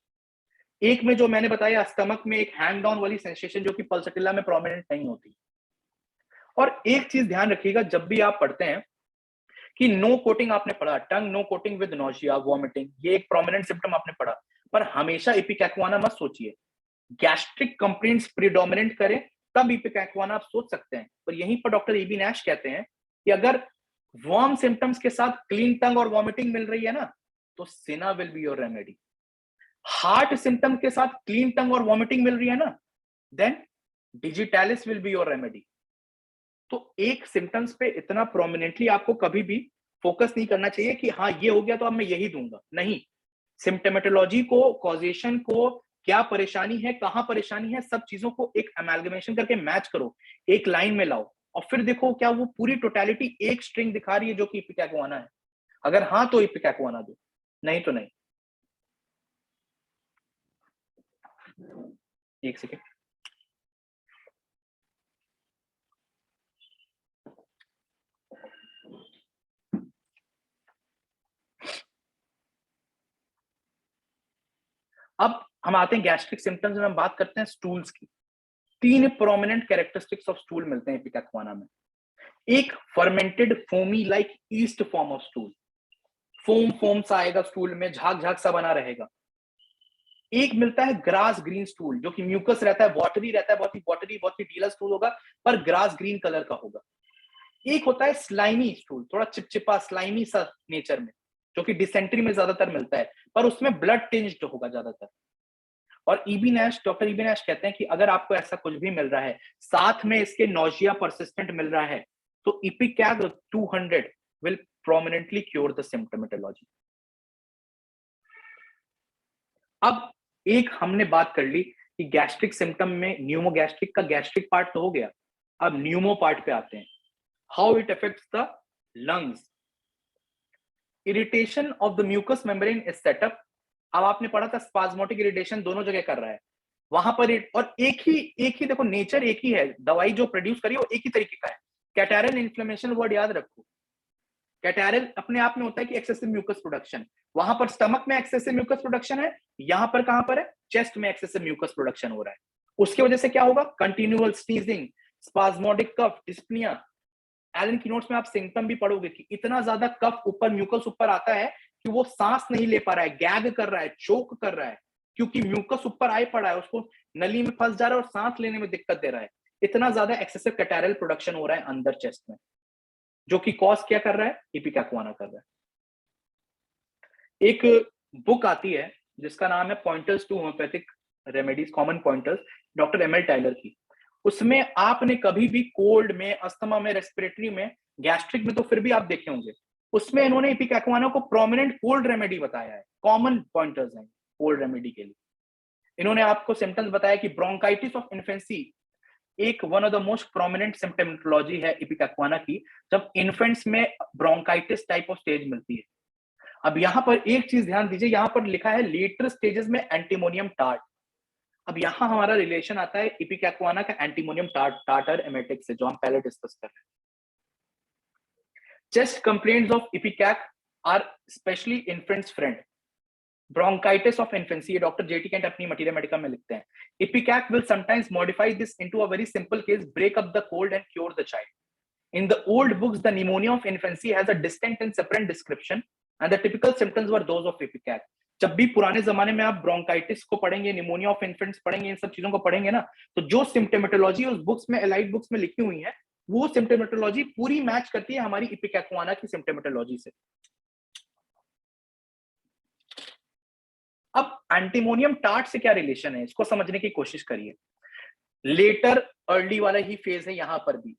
Speaker 1: एक में जो मैंने बताया स्टमक में एक हैंग डाउन वाली सेंसेशन, जो कि पल्सिटिला में प्रोमिनेंट नहीं होती। और एक चीज ध्यान रखिएगा, जब भी आप पढ़ते हैं कि नो कोटिंग आपने पढ़ा, tongue no coating with nausea, vomiting, ये एक प्रोमिनेंट सिम्टम आपने पढ़ा, पर हमेशा इपिकैकुआना मत सोचिए। गैस्ट्रिक कंप्लेंट्स प्रीडोमिनेंट करें तब इपिकैकुआना आप सोच सकते हैं। पर यहीं पर डॉक्टर एबी नैश कहते हैं कि अगर वर्म सिम्टम्स के साथ क्लीन टंग और वॉमिटिंग मिल रही है ना, तो cina will be your remedy. Heart symptom के साथ क्लीन टंग और वॉमिटिंग मिल रही है ना, then digitalis will be your remedy. तो एक सिम्टम्स पे इतना प्रोमिनेंटली आपको कभी भी फोकस नहीं करना चाहिए कि हाँ ये हो गया तो अब मैं यही दूंगा, नहीं। सिम्टोमेटोलॉजी को, कॉजेशन को, क्या परेशानी है, कहां परेशानी है, सब चीजों को एक अमेलगमेशन करके मैच करो, एक लाइन में लाओ, और फिर देखो क्या वो पूरी टोटलिटी एक स्ट्रिंग दिखा रही है जो कि इपिकैकुआना है। अगर हाँ तो इपिकैकुआना दो, नहीं तो नहीं। एक सेकेंड। अब हम आते हैं गैस्ट्रिक सिम्टम्स में, हम बात करते हैं स्टूल्स की। तीन प्रोमिनेंट कैरेक्टरिस्टिक्स ऑफ स्टूल मिलते हैं इपिकैकुआना में। एक fermented foamy like east form of stool, foam foam सा आएगा स्टूल में, झाग झाग सा बना रहेगा। एक मिलता है ग्रास ग्रीन स्टूल, जो कि म्यूकस रहता है, वाटरी रहता है, बहुत ही वाटरी, बहुत ही ढीला स्टूल होगा, पर ग्रास ग्रीन कलर का होगा। एक होता है स्लाइमी स्टूल, थोड़ा चिपचिपा स्लाइमी सा नेचर में, जो कि डिसेंट्री में ज्यादातर मिलता है, पर उसमें ब्लड टिंज्ड होगा ज्यादातर। और EB Nash, doctor EB Nash कहते हैं कि अगर आपको ऐसा कुछ भी मिल रहा है, साथ में इसके नोजिया परसिस्टेंट मिल रहा है, तो इपिकैग 200 will prominently cure the symptomatology. अब एक हमने बात कर ली कि गैस्ट्रिक सिम्टम में न्यूमोगैस्ट्रिक का गैस्ट्रिक पार्ट तो हो गया, अब न्यूमो पार्ट पे आते हैं, how it affects the lungs. Irritation of the mucous membrane is set up. अब आपने पढ़ा था स्पाज्मोटिक इरिटेशन दोनों जगह कर रहा है, वहां पर और एक ही देखो, नेचर एक ही है, दवाई जो प्रोड्यूस करी वो एक ही तरीके का है। कैटारल इन्फ्लेमेशन वर्ड याद रखो, कैटारल अपने आप में होता है कि एक्सेसिव म्यूकस प्रोडक्शन, वहां पर स्टमक में एक्सेसिव म्यूकस प्रोडक्शन है, यहां पर कहां पर है, चेस्ट में एक्सेसिव म्यूकस प्रोडक्शन हो रहा है। उसकी वजह से क्या होगा, कंटिन्यूअल स्नीजिंग, स्पाज्मोटिक कफ, डिस्पनिया। एलन की नोट्स में आप सिम्टम भी पढ़ोगे कि इतना ज्यादा कफ ऊपर, म्यूकस ऊपर आता है कि वो सांस नहीं ले पा रहा है, गैग कर रहा है, चोक कर रहा है, क्योंकि म्यूकस ऊपर आए पड़ा है, उसको नली में फंस जा रहा है और सांस लेने में दिक्कत दे रहा है। इतना ज्यादा एक्सेसिव कैटारल प्रोडक्शन हो रहा है अंदर चेस्ट में, जो कि कॉज क्या कर रहा है, इपिकैकुआना कर रहा है। एक बुक आती है जिसका नाम है pointers to homeopathic remedies, common pointers, doctor ML Tyler की। उसमें आपने कभी भी कोल्ड में, अस्थमा में, रेस्पिरेटरी में, गैस्ट्रिक में तो फिर भी आप देखे होंगे, उसमें इन्होंने इपिकैकुआना को प्रोमिनेंट कोल्ड रेमेडी बताया है, कॉमन पॉइंटर्स हैं कोल्ड रेमेडी के लिए। इन्होंने आपको सिम्टम्स बताया कि ब्रोंकाइटिस ऑफ इन्फेंसी एक one of the most prominent symptomatology है इपिकैकुआना की, जब इन्फेंट्स में ब्रोंकाइटिस टाइप ऑफ स्टेज मिलती है। अब यहां पर एक चीज ध्यान दीजिए, यहां पर लिखा है लेटर स्टेजेस में एंटीमोनियम टार्ट। अब यहां हमारा रिलेशन आता है इपिकैकुआना का एंटीमोनियम टार्टर एमेटिक से, जो हम पहले डिस्कस कर रहे हैं। Chest complaints of ipecac are specially infants friend, bronchitis of infancy, doctor JT Kent अपनी मटीरिया मेडिका में लिखते हैं, ipecac will sometimes modify this into a very simple case, break up the cold and cure the child. In the old books, the pneumonia of infancy has a distinct and separate description, and the typical symptoms were those of ipecac. जब भी पुराने जमाने में आप bronchitis को पढ़ेंगे, pneumonia of infants पढ़ेंगे, इन सब चीजों को पढ़ेंगे ना, तो जो सिम्टोमेटोलॉजी उस बुक्स में, एलाइड बुक्स में लिखी हुई है, वो सिम्टोमेटोलॉजी पूरी मैच करती है हमारी इपिकैकुआना की सिम्टोमेटोलॉजी से। अब एंटीमोनियम टार्ट से क्या रिलेशन है, इसको समझने की कोशिश करिए। लेटर अर्ली वाला ही फेज है यहां पर भी,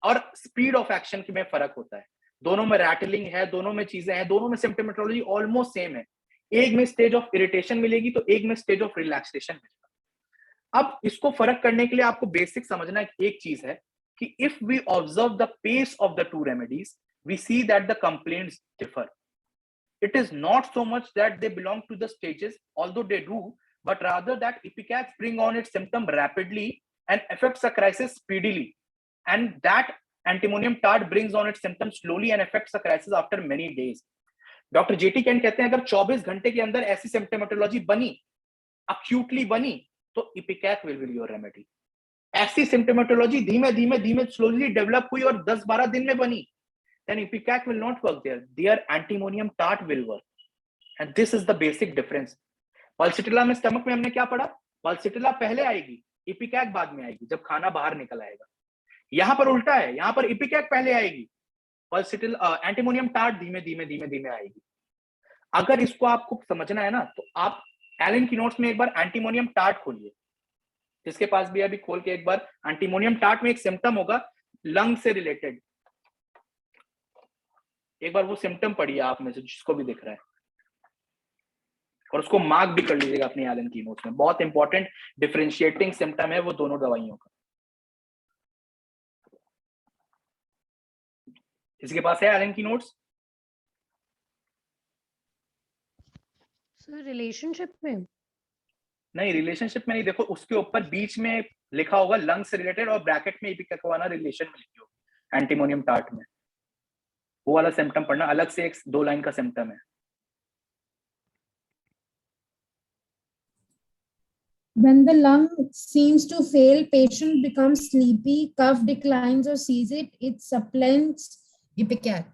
Speaker 1: और स्पीड ऑफ एक्शन में फर्क होता है। दोनों में रैटलिंग है, दोनों में चीजें हैं, दोनों में सिम्टोमेटोलॉजी ऑलमोस्ट सेम है। एक में स्टेज ऑफ इरिटेशन मिलेगी तो एक में स्टेज ऑफ रिलैक्सेशन मिलेगा। अब इसको फर्क करने के लिए आपको बेसिक समझना एक चीज है कि if we observe the pace of the two remedies, we see that the complaints differ. It is not so much that they belong to the stages, although they do, but rather that ipecac bring on its symptom rapidly and affects a crisis speedily, and that antimonium tart brings on its symptoms slowly and affects a crisis after many days. Doctor JT Kent कहते हैं अगर 24 घंटे के अंदर ऐसी symptomatology बनी, acutely बनी, तो इपिकैक विल बी योर रेमेडी। ऐसी सिम्टोमेटोलॉजी धीमे धीमे धीमे स्लोली डेवलप हुई और 10-12 दिन में बनी, then ipecac will not work there. Their antimonium tart will work. And this is the basic difference. Pulsatilla में, स्टमक में हमने क्या पढ़ा, पल्सिटिला पहले आएगी, इपिकैक बाद में आएगी जब खाना बाहर निकल आएगा। यहां पर उल्टा है, यहां पर इपिकैक पहले आएगी, पल्सिटिल एंटीमोनियम टार्ट धीमे धीमे धीमे धीमे आएगी। अगर इसको आपको समझना है ना, तो आप एलन की नोट्स में एक बार एंटीमोनियम टार्ट खोलिए, जिसके पास भी अभी खोल के एक बार, एंटीमोनियम टार्ट में एक सिम्टम होगा लंग से रिलेटेड, एक बार वो सिम्टम पढ़िए आप में से जिसको भी दिख रहा है, और उसको मार्क भी कर लीजिएगा अपनी एलन की नोट्स में। बहुत इंपॉर्टेंट डिफरेंशिएटिंग सिम्टम है वो दोनों दवाइयों का। किसी के पास है एलन की नोट्स?
Speaker 2: सर रिलेशनशिप में
Speaker 1: नहीं, रिलेशनशिप में नहीं, देखो उसके ऊपर बीच में लिखा होगा लंग से रिलेटेड और ब्रैकेट में इपिकैक्वाना रिलेशन में लिखी होगी एंटीमोनियम टार्ट में। वो वाला सिम्टम पढ़ना, अलग से एक 2 लाइन का सिम्टम है।
Speaker 3: When the lung seems to fail, patient becomes sleepy, cough declines or sees it, it supplants ipecac.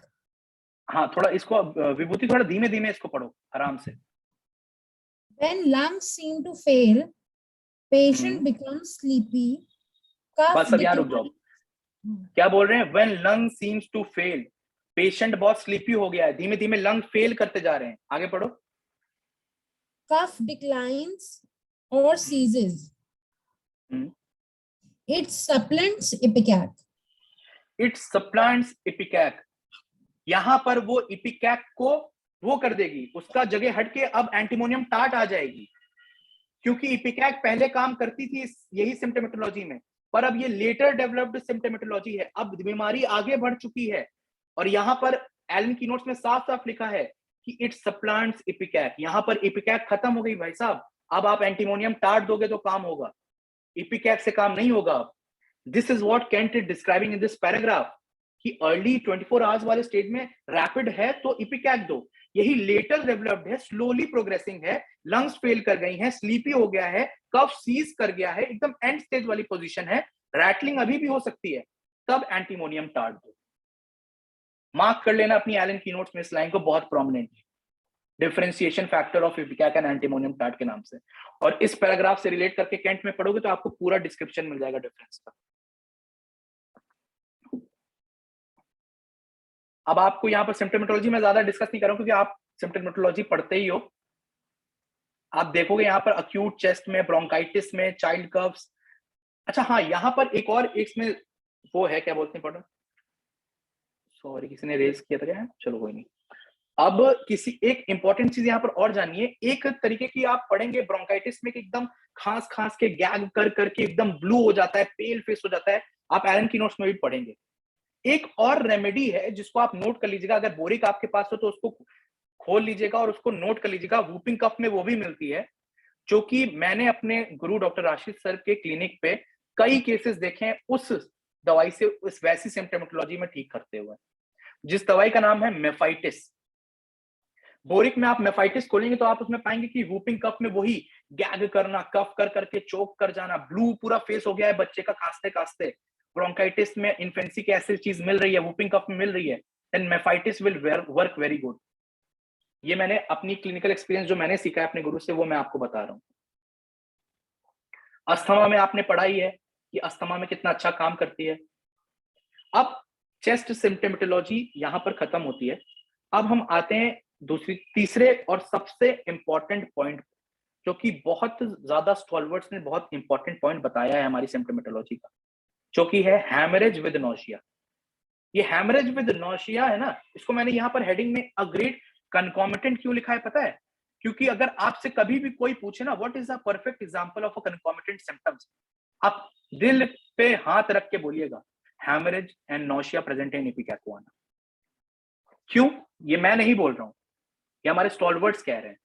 Speaker 1: हाँ, थोड़ा इसको विभूति थोड़ा धीमे धीमे इसको पढ़ो आराम से।
Speaker 3: When lungs seem to fail, patient becomes sleepy, cough
Speaker 1: बस अब यहाँ रुक जाओ। क्या बोल रहे हैं? When lung seems to fail, patient बहुत स्लीपी हो गया है, धीमे धीमे लंग फेल करते जा रहे हैं। आगे पढ़ो।
Speaker 3: cough declines or ceases, it supplants ipecac.
Speaker 1: It supplants ipecac। यहां पर वो इपिकैक को वो कर देगी, उसका जगह हटके अब एंटीमोनियम टार्ट आ जाएगी, क्योंकि इपिकैक पहले काम करती थी यही सिम्टोमेटोलॉजी में, पर अब ये लेटर डेवलप्ड सिम्टोमेटोलॉजी है, अब बीमारी आगे बढ़ चुकी है। और यहां पर एलन की नोट्स में साफ साफ लिखा है कि इट सप्लांट्स इपिकैक। यहां पर इपिकैक खत्म हो गई भाई साहब, अब आप एंटीमोनियम टार्ट दोगे तो काम होगा, इपिकैक से काम नहीं होगा। This is what Kent is describing in this paragraph कि अर्ली 24 आवर्स वाले स्टेज में रैपिड है तो इपिकैक दो, यही लेटर डेवलप्ड है, स्लोली प्रोग्रेसिंग है, लंग्स फेल कर गई हैं, स्लीपी हो गया है, कफ सीज कर गया है, एकदम एंड स्टेज वाली पोजीशन है, रैटलिंग अभी भी हो सकती है, तब एंटीमोनियम टार्ट दो। मार्क कर लेना अपनी एलन की नोट्स में इस लाइन को बहुत prominently, differentiation factor of इपिकैक and antimonium tart के नाम से। और इस पैराग्राफ से रिलेट करके केंट में पढ़ोगे तो आपको पूरा डिस्क्रिप्शन मिल जाएगा डिफरेंस का। अब आपको यहाँ पर सिम्टोमेटोलॉजी में ज्यादा डिस्कस नहीं कर रहा हूं, क्योंकि आप सिम्टोमेटोलॉजी पढ़ते ही हो। आप देखोगे यहाँ पर अक्यूट चेस्ट में, ब्रोंकाइटिस में, चाइल्ड कफ्स। अच्छा हाँ, यहाँ पर एक और इसमें वो है, क्या बोलते हैं, पढ़ो, सॉरी किसी ने रेज किया था क्या? चलो कोई नहीं। अब किसी एक इंपॉर्टेंट चीज यहाँ पर और जानिए, एक तरीके की आप पढ़ेंगे ब्रोंकाइटिस में कि एकदम खांस खांस के गैग कर करके एकदम ब्लू हो जाता है, पेल फेस हो जाता है, आप एलन की नोट्स में भी पढ़ेंगे। एक और रेमेडी है जिसको आप नोट कर लीजिएगा, अगर बोरिक आपके पास हो तो उसको खोल लीजिएगा और उसको नोट कर लीजिएगा, वूपिंग कफ में वो भी मिलती है, जो कि मैंने अपने गुरु डॉक्टर आशीष सर के क्लिनिक पे कई केसेस देखे हैं उस दवाई से, उस वैसी सिम्टोमेटोलॉजी में ठीक करते हुए, जिस दवाई का नाम है मेफाइटिस। बोरिक में आप मेफाइटिस खोलेंगे तो आप उसमें पाएंगे कि वूपिंग कफ में वही गैग करना, कफ कर करके चोक कर जाना, ब्लू पूरा फेस हो गया है बच्चे का खांसते खांसते, ब्रोंकाइटिस में इन्फेंसी की ऐसी चीज मिल रही है, वूपिंग कफ में मिल रही है, then mephitis will work very good. ये मैंने अपनी क्लिनिकल एक्सपीरियंस जो मैंने सीखा है अपने गुरु से, वो मैं आपको बता रहा हूँ। अस्थमा में आपने पढ़ा ही है कि अस्थमा में कितना अच्छा काम करती है। अब चेस्ट सिम्टोमेटोलॉजी यहां पर खत्म होती है। अब हम आते हैं तीसरे और सबसे इंपॉर्टेंट पॉइंट, जो कि बहुत ज्यादा स्टॉलवर्ड्स ने बहुत इंपॉर्टेंट पॉइंट बताया है हमारी सिम्टोमेटोलॉजी का, जो कि है हैमरेज विद नोशिया। ये हैमरेज विद नोशिया है ना, इसको मैंने यहाँ पर हेडिंग में अ ग्रेट कंकॉमिटेंट क्यों लिखा है पता है? क्योंकि अगर आपसे कभी भी कोई पूछे ना what is a perfect example of a concomitant symptoms, आप दिल पे हाथ रख के बोलिएगा haemorrhage and nausea present in ipecacuanha. क्यों? ये मैं नहीं बोल रहा हूं, ये हमारे स्टॉलवर्ड्स कह रहे हैं।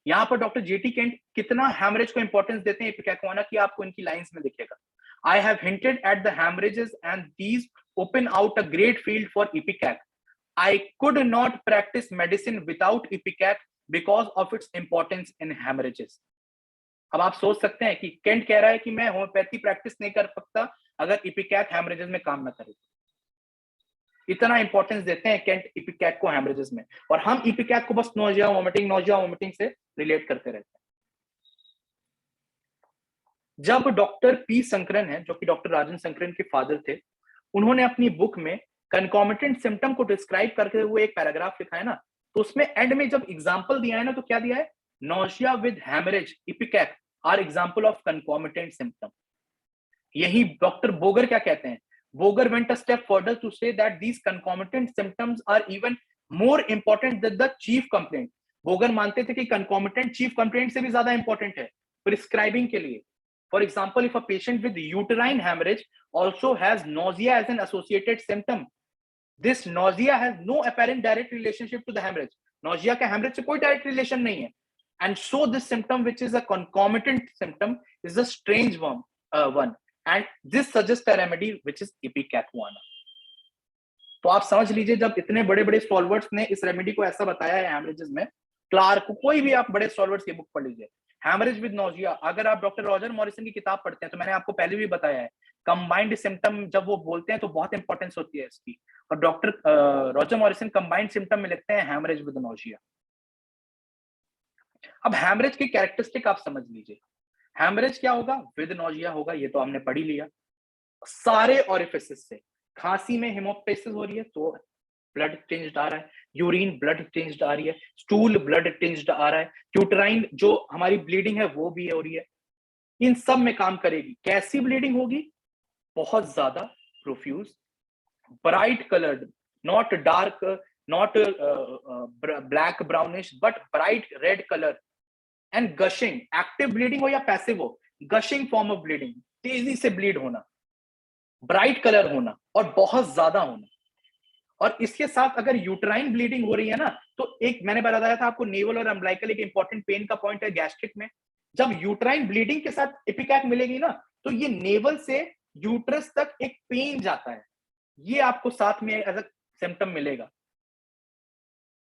Speaker 1: यहाँ पर डॉक्टर जेटी केंट कितना हैमरेज को इंपॉर्टेंस देते हैं इपिकैक्वाना की, आपको इनकी लाइंस में दिखेगा। I have hinted at the hemorrhages and these open out a great field for ipecac. I could not practice medicine without ipecac because of its importance in hemorrhages. अब आप सोच सकते हैं कि केंट कह रहा है कि मैं होम्योपैथी प्रैक्टिस नहीं कर सकता अगर इपिकैक हेमरेजेस में काम ना करे। इतना इंपॉर्टेंस देते हैं केंट इपिकैक को हेमरेजेस में, और हम इपिकैक को बस नोजिया वोमिटिंग से रिलेट करते रहते हैं। जब डॉक्टर पी संकरन है, जो कि डॉक्टर राजन संकरन के फादर थे, उन्होंने अपनी बुक में कंकॉमिटेंट सिम्टम को डिस्क्राइब करके हुए एक पैराग्राफ लिखा है ना, तो उसमें एंड में जब एग्जांपल दिया है ना, तो क्या दिया है, nausea with haemorrhage ipecac are example of concomitant symptom. यही डॉक्टर बोगर क्या कहते हैं, Boger went a step further to say that these concomitant symptoms are even more important than the chief complaint. Boger मानते थे कि कंकॉमिटेंट chief complaint से भी ज्यादा इंपॉर्टेंट है प्रिस्क्राइबिंग के लिए। For example, if a patient with uterine hemorrhage also has nausea as an associated symptom, this nausea has no apparent direct relationship to the hemorrhage. Nausea का hemorrhage से कोई direct relation नहीं है. And so this symptom, which is a concomitant symptom, is a strange one. And this suggests a remedy, which is ipecacuanha. तो आप समझ लीजिए, जब इतने बड़े बड़े स्टॉलवर्ड्स ने इस रेमेडी को ऐसा बताया है हेमरेजेस में, क्लार्क, कोई भी आप बड़े स्टॉलवर्ड्स की बुक पढ़ लीजिए, हेमरेज विद नोजिया, अगर आप डॉक्टर रॉजर मॉरिसन की किताब पढ़ते हैं, तो मैंने आपको पहले भी बताया है, कंबाइंड सिम्टम जब वो बोलते हैं तो बहुत इंपॉर्टेंस होती है इसकी, और doctor Roger Morrison combined symptom में लिखते हैं हेमरेज विद नोजिया। अब हेमरेज की कैरेक्टरिस्टिक आप समझ लीजिए, हेमरेज क्या होगा, विद नोजिया होगा, ये तो हमने पढ़ ही लिया, सारे ओरिफिसेस से। खांसी में हेमोप्टाइसिस हो रही है तो ब्लड टिंज्ड आ रहा है, यूरिन ब्लड टिंज्ड आ रही है, स्टूल ब्लड टिंज्ड आ रहा है, यूट्राइन जो हमारी ब्लीडिंग है वो भी हो रही है, इन सब में काम करेगी। कैसी ब्लीडिंग होगी, बहुत ज्यादा profuse, bright coloured, not dark, not black brownish, but bright red colour, and gushing, active bleeding हो या पैसिव हो, गशिंग फॉर्म ऑफ ब्लीडिंग, तेजी से ब्लीड होना, ब्राइट कलर होना और बहुत ज्यादा होना। और इसके साथ अगर यूट्राइन ब्लीडिंग हो रही है ना, तो एक मैंने बताया था आपको, नेवल और अम्बिलिकल एक इंपॉर्टेंट पेन का पॉइंट है गैस्ट्रिक में, जब यूट्राइन ब्लीडिंग के साथ इपिकैक मिलेगी ना, तो ये नेवल से यूट्रस तक एक पेन जाता है, ये आपको साथ में एज अ सिम्टम मिलेगा।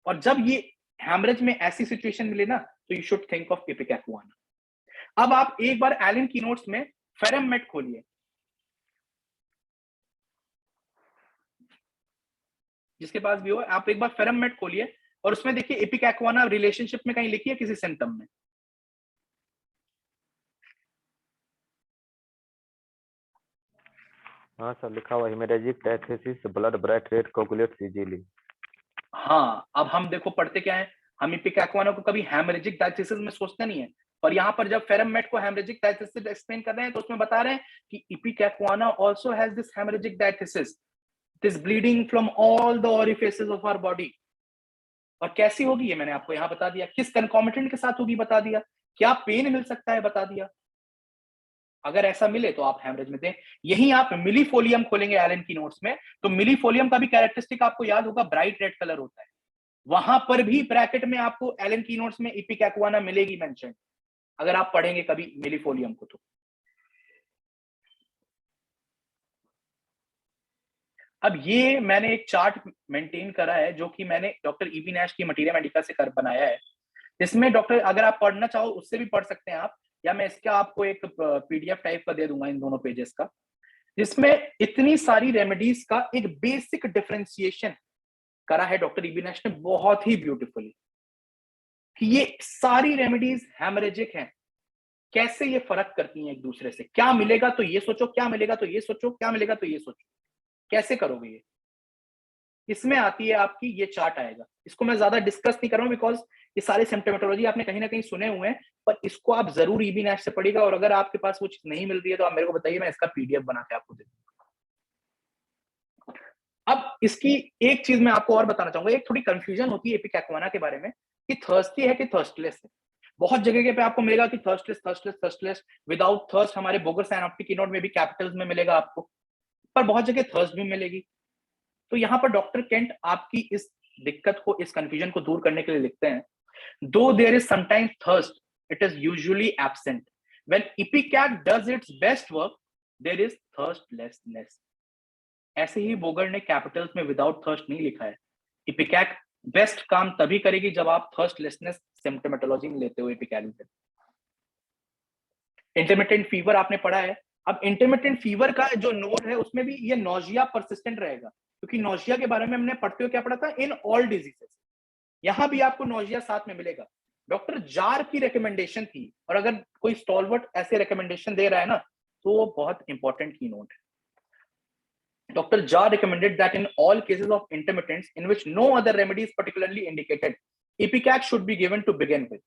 Speaker 1: और जब ये हेमरेज में ऐसी सिचुएशन मिले ना, तो यू शुड थिंक ऑफ इपिकैकुआना। अब आप एक बार एलन की नोट्स में फेरम मेट खोलिए, जिसके पास भी हो, आप एक बार फेरम मेट खोलिए और उसमें देखिए इपिकैकुआना रिलेशनशिप में कहीं लिखी है किसी सिम्टम में।
Speaker 2: हाँ सर, लिखा हुआ haemorrhagic diathesis, blood bright red coagulates easily.
Speaker 1: हाँ, अब हम देखो पढ़ते क्या है, हम इपिकैकुआना को कभी हेमरेजिक डायथेसिस में सोचते नहीं है, पर यहाँ पर जब फेरम मेट को हेमरेजिक डायथेसिस एक्सप्लेन कर रहे हैं, तो उसमें बता रहे हैं कि ipecacuanha also has this haemorrhagic diathesis, this bleeding from all the orifices of our body. और कैसी होगी ये मैंने आपको यहाँ बता दिया, किस कंकॉमिटेंट के साथ होगी बता दिया, क्या पेन मिल सकता है बता दिया, अगर ऐसा मिले तो आप हेमरेज में दें। यही आप मिलीफोलियम खोलेंगे एलन की नोट्स में, तो मिलीफोलियम का भी कैरेक्टरिस्टिक आपको याद होगा, ब्राइट रेड कलर होता है, वहां पर भी ब्रैकेट में आपको एलन की नोट्स में इपिकैकुआना मिलेगी मेंशन, अगर आप पढ़ेंगे कभी मिलीफोलियम को। तो अब ये मैंने एक चार्ट मेंटेन करा है, जो कि मैंने डॉक्टर ईबी नैश की मटीरिया मेडिका से कर बनाया है, इसमें डॉक्टर, अगर आप पढ़ना चाहो उससे भी पढ़ सकते हैं आप, या मैं इसका आपको एक पीडीएफ टाइप का दे दूंगा इन दोनों पेजेस का, जिसमें इतनी सारी रेमेडीज का एक बेसिक डिफरेंशिएशन करा है डॉक्टर ईबी नैश ने बहुत ही ब्यूटीफुली, कि ये सारी रेमेडीज हेमरेजिक हैं, कैसे ये फर्क करती हैं एक दूसरे से, क्या मिलेगा तो ये सोचो, क्या मिलेगा तो ये सोचो, क्या मिलेगा तो ये सोचो, कैसे करोगे ये, इसमें आती है आपकी, ये चार्ट आएगा। इसको मैं ज्यादा डिस्कस नहीं कर रहा हूं, बिकॉज ये सारे सिम्प्टोमेटोलॉजी आपने कहीं ना कहीं सुने हुए हैं, पर इसको आप जरूर ईबी नैश से पढ़िएगा, और अगर आपके पास वो चीज नहीं मिल रही है तो आप मेरे को बताइए, मैं इसका पीडीएफ बना के आपको दे दूंगा। अब इसकी एक चीज मैं आपको और बताना चाहूंगा, एक थोड़ी कंफ्यूजन होती है इपिकैकुआना के बारे में, कि थर्स्टी है कि थर्स्टलेस है। बहुत जगह पे आपको मिलेगा कि थर्स्टलेस थर्स्टलेस थर्स्टलेस, विदाउट थर्स्ट हमारे बोगर सिनॉप्टिक कीनोट में भी कैपिटल्स में मिलेगा आपको, पर बहुत जगह थर्स्ट भी मिलेगी। तो यहाँ पर डॉक्टर केंट आपकी इस दिक्कत को, इस कंफ्यूजन को दूर करने के लिए लिखते हैं, though there is sometimes thirst, it is usually absent, when ipecac does its best work, there is thirstlessness. ऐसे ही बोगर ने कैपिटल्स में विदाउट थर्स्ट नहीं लिखा है, इपिकैक बेस्ट काम तभी करेगी जब आप थर्स्टलेसनेस सिम्प्टोमेटोलॉजी में लेते हो इपिकैक। इंटरमिटेंट फीवर आपने पढ़ा है, अब इंटरमिटेंट फीवर का जो नोट है उसमें भी ये नोजिया परसिस्टेंट रहेगा, क्योंकि नोजिया के बारे में हमने पढ़ते हुए क्या पढ़ा था, इन ऑल डिजीजेस, यहां भी आपको नोजिया साथ में मिलेगा। डॉक्टर जार की रिकमेंडेशन थी, और अगर कोई स्टॉलवर्ट ऐसे रिकमेंडेशन दे रहा है ना, तो वो बहुत इंपॉर्टेंट की नोट है। Dr. Jha recommended that in all cases of intermittence in which no other remedy is particularly indicated, Ipecac should be given to begin with.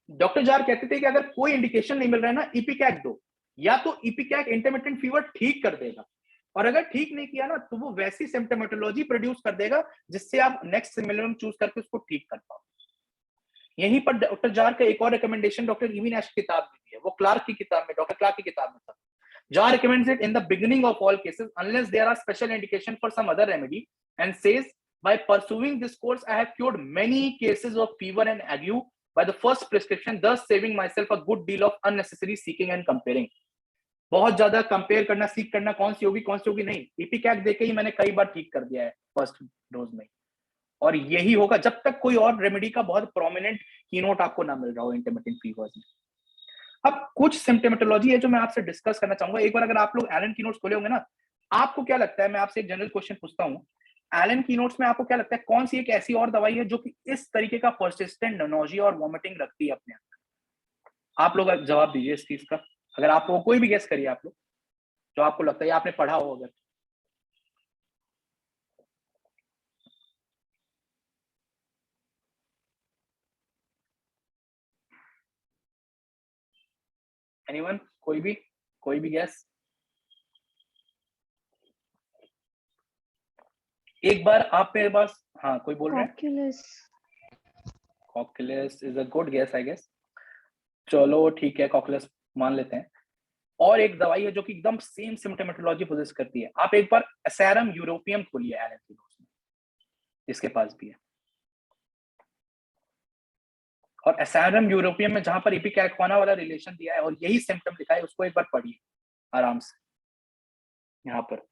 Speaker 1: Doctor jar कहते थे कि अगर कोई इंडिकेशन नहीं मिल रहा है ना, इपिकैक दो, या तो इपिकैक इंटरमिटेंट फीवर ठीक कर देगा, और अगर ठीक नहीं किया ना तो वो वैसी सिम्टोमेटोलॉजी प्रोड्यूस कर देगा जिससे आप नेक्स्ट सिमिलम चूज करके उसको ठीक कर पाओ। यहीं पर डॉक्टर जार का एक और रिकमेंडेशन डॉक्टर इवी नैश की किताब में भी है, वो क्लार्क की किताब में, डॉक्टर क्लार्क की किताब में था। Jar recommends it in the beginning of all cases unless there are special indication for some other remedy, and says, by pursuing this course I have cured many cases of fever and ague by the first prescription, thus saving myself a good deal of unnecessary seeking and comparing. बहुत ज्यादा compare करना, सीख करना, कौन सी होगी नहीं, इपिकैक देके ही मैंने कई बार ठीक कर दिया है फर्स्ट डोज में, और यही होगा जब तक कोई और रेमेडी का बहुत प्रोमिनेंट कीनोट आपको ना मिल रहा हो इंटरमिटेंट फीवर्स में। अब कुछ सिम्टोमेटोलॉजी है जो मैं आपसे डिस्कस करना चाहूंगा। एक बार अगर आप लोग एलन कीनोट्स खोले होंगे ना, आपको क्या लगता है, मैं आपसे एक जनरल क्वेश्चन पूछता हूं, एलन कीनोट्स में आपको क्या लगता है कौन सी एक ऐसी और दवाई है जो कि इस तरीके का पर्सिस्टेंट नोजिया और वॉमिटिंग रखती है अपने अंदर? आप लोग जवाब दीजिए इस चीज का, अगर आप लोग कोई भी गेस करिए आप लोग जो आपको लगता है, आपने पढ़ा हो अगर। एनीवन, कोई भी गैस? एक बार आप मेरे पास, हाँ कोई बोल रहे हैं? Cocculus is a good guess I guess, चलो ठीक है, कॉक्युलस मान लेते हैं। और एक दवाई है जो कि एकदम सेम सिम्टोमेटोलॉजी पोजेस करती है, आप एक बार एसेरम यूरोपियम खोलिए एलन कीनोट्स में, इसके पास भी है। और एसेरम यूरोपियम में जहां पर इपिकैकवाना वाला रिलेशन दिया है और यही सिम्टम लिखा है, उसको एक बार पढ़िए आराम से यहाँ पर।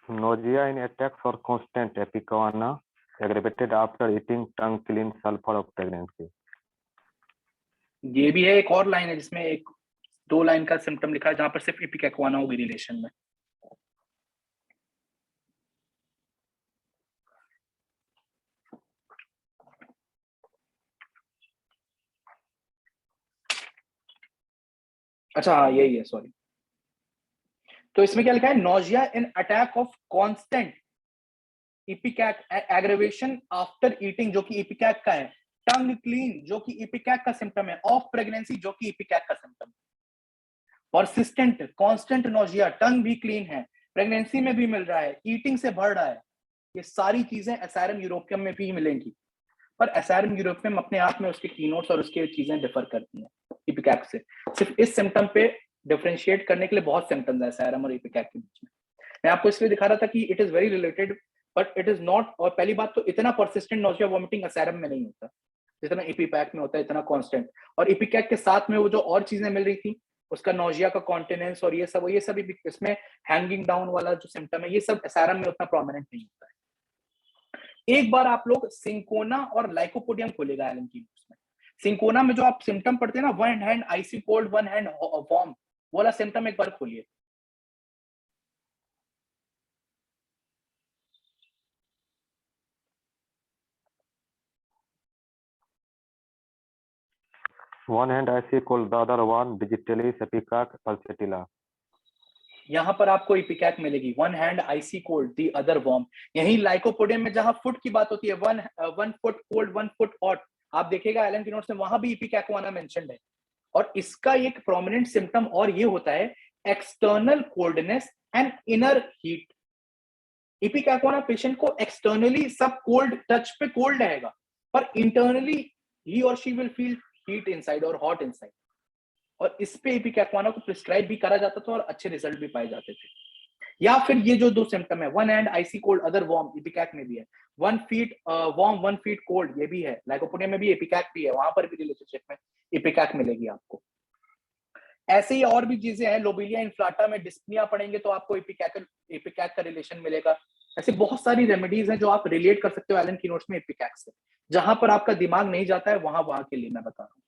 Speaker 2: Nausea in attacks or constant epicaana aggravated after eating tongue clean sulfur of pregnancy.
Speaker 1: ये भी है, एक और लाइन है जिसमें एक 2 लाइन का सिम्टम लिखा है जहां पर सिर्फ इपिकैकवाना होगी रिलेशन में। अच्छा हाँ यही है, सॉरी। तो इसमें क्या लिखा है, nausea in attack of constant इपिकैक aggravation after eating, जो कि इपिकैक का है, टंग क्लीन जो कि इपिकैक का सिम्टम है, ऑफ प्रेगनेंसी जो कि इपिकैक का सिम्टम है, परसिस्टेंट कांस्टेंट नोजिया, टंग भी क्लीन है, प्रेगनेंसी में भी मिल रहा है, ईटिंग से बढ़ रहा है, ये सारी चीजें एसेरम यूरोपियम में भी मिलेंगी। पर एसेरम यूरोपियम अपने आप में उसके कीनोट्स और उसके चीजें डिफर करती हैं इपिकैक से, सिर्फ इस सिम्टम पे डिफरेंशिएट करने के लिए बहुत सिम्टम्स है एसेरम और इपिकैक के बीच में। मैं आपको इसलिए दिखा रहा था कि it is very related but it is not. और पहली बात तो इतना परसिस्टेंट नोजिया वॉमिटिंग एसेरम में नहीं होता जितना इपिकैक में होता है, इतना कांस्टेंट। और इपिकैक के साथ में वो जो और चीजें मिल रही थी, उसका नोजिया का कॉन्टिनेंस और ये सब इसमें हैंगिंग डाउन वाला जो सिम्टम है, ये सब एसेरम में उतना प्रोमिनेंट नहीं होता है। एक बार आप लोग सिंकोना और लाइकोपोडियम खोलेगा एलन कीनोट्स में। सिंकोना में जो आप सिम्टम पढ़ते हैं ना, one hand icy cold, one hand warm, वाला सिम्टम एक बार खोलिए।
Speaker 2: One hand icy cold, the other one digitalis epicac pulsatilla.
Speaker 1: यहाँ पर आपको इपिकैक मिलेगी, one hand icy cold the other warm. यही लाइकोपोडियम में जहां फुट की बात होती है, one foot cold one foot hot, आप देखिएगा एलन कीनोट्स में वहां भी इपिकैकवाना मेंशन्ड है। और इसका एक प्रोमिनेंट सिम्टम और ये होता है external coldness and inner heat. Ipecacuanha patient को एक्सटर्नली सब कोल्ड, टच पे कोल्ड रहेगा, पर इंटरनली ही और she will feel heat inside और हॉट इनसाइड। और इस पे इपिकैकवाना को प्रिस्क्राइब भी करा जाता था और अच्छे रिजल्ट भी पाए जाते थे। या फिर ये जो 2 सिम्टम है, one hand icy cold other warm, इपिकैक में भी है, 1 फीट वार्म 1 फीट कोल्ड, ये भी है, लाइकोपोडियम में भी इपिकैक भी है, वहां पर भी रिलेशनशिप में इपिकैक मिलेगी आपको। ऐसे ही और भी चीजें हैं, लोबेलिया इन्फ्लाटा में डिस्पनिया पढ़ेंगे तो आपको इपिकैक का रिलेशन मिलेगा। ऐसे बहुत सारी रेमेडीज हैं जो आप रिलेट कर सकते हो एलन कीनोट्स में इपिकैक से, जहां पर आपका दिमाग नहीं जाता है वहां के लिए मैं बता रहा हूँ।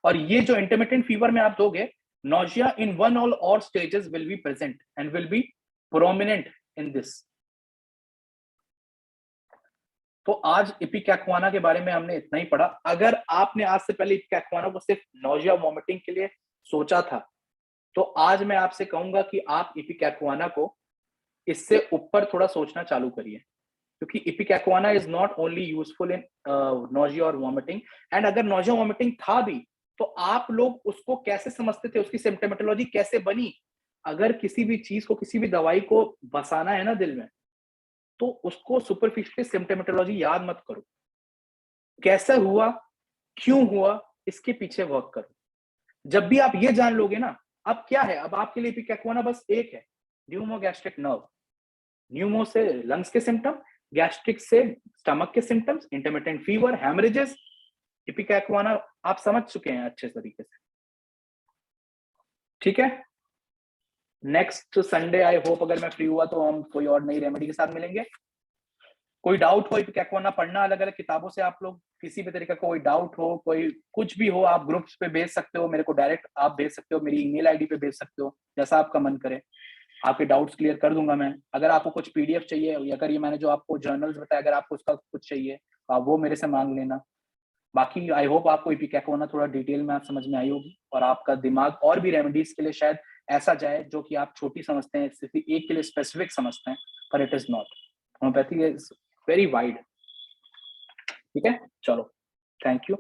Speaker 1: और ये जो इंटरमिटेंट फीवर में आप दोगे, nausea in one or all stages will be present and will be prominent in this. तो आज इपिकैक्वाना के बारे में हमने इतना ही पढ़ा। अगर आपने आज से पहले इपिकैक्वाना को सिर्फ नोजिया वॉमिटिंग के लिए सोचा था, तो आज मैं आपसे कहूंगा कि आप इपिकैक्वाना को इससे ऊपर थोड़ा सोचना चालू करिए, क्योंकि ipecacuanha is not only useful in nausea और वॉमिटिंग। एंड अगर नोजिया वॉमिटिंग था भी, तो आप लोग उसको कैसे समझते थे, उसकी सिम्प्टोमेटोलॉजी कैसे बनी। अगर किसी भी चीज को, किसी भी दवाई को बसाना है ना दिल में, तो उसको सुपरफिशियली सिम्प्टोमेटोलॉजी याद मत करो, कैसा हुआ, क्यों हुआ, इसके पीछे वर्क करो। जब भी आप ये जान लोगे ना, अब क्या है, अब आपके लिए इपिकैक्वाना बस एक है, न्यूमोगैस्ट्रिक नर्व। न्यूमो से लंग्स के सिम्टम, गैस्ट्रिक से स्टमक के सिम्टम्स, इंटरमिटेंट फीवर, हैमरेजेस, इपिकैक्वाना आप समझ चुके हैं अच्छे तरीके से। ठीक है, नेक्स्ट संडे आई होप अगर मैं फ्री हुआ तो हम कोई और नई रेमेडी के साथ मिलेंगे। कोई डाउट हो इपिकैक्वाना पढ़ना, अलग अलग किताबों से आप लोग किसी भी तरीके का कोई डाउट हो, कोई कुछ भी हो, आप ग्रुप्स पे भेज सकते हो, मेरे को डायरेक्ट आप भेज सकते हो, मेरी ईमेल आईडी पे भेज सकते हो, जैसा आपका मन करे। आपके डाउट्स क्लियर कर दूंगा मैं। अगर आपको कुछ पीडीएफ चाहिए, या अगर ये मैंने जो आपको जर्नल्स बताया, अगर आपको उसका कुछ चाहिए तो आप वो मेरे से मांग लेना। बाकी आई होप आपको इपिकैक्वाना थोड़ा डिटेल में आप समझ में आई होगी, और आपका दिमाग और भी रेमेडीज के लिए शायद ऐसा जाए जो कि आप छोटी समझते हैं, सिर्फ एक के लिए स्पेसिफिक समझते हैं, पर it is not. Homeopathy is very wide. ठीक है, चलो, थैंक यू।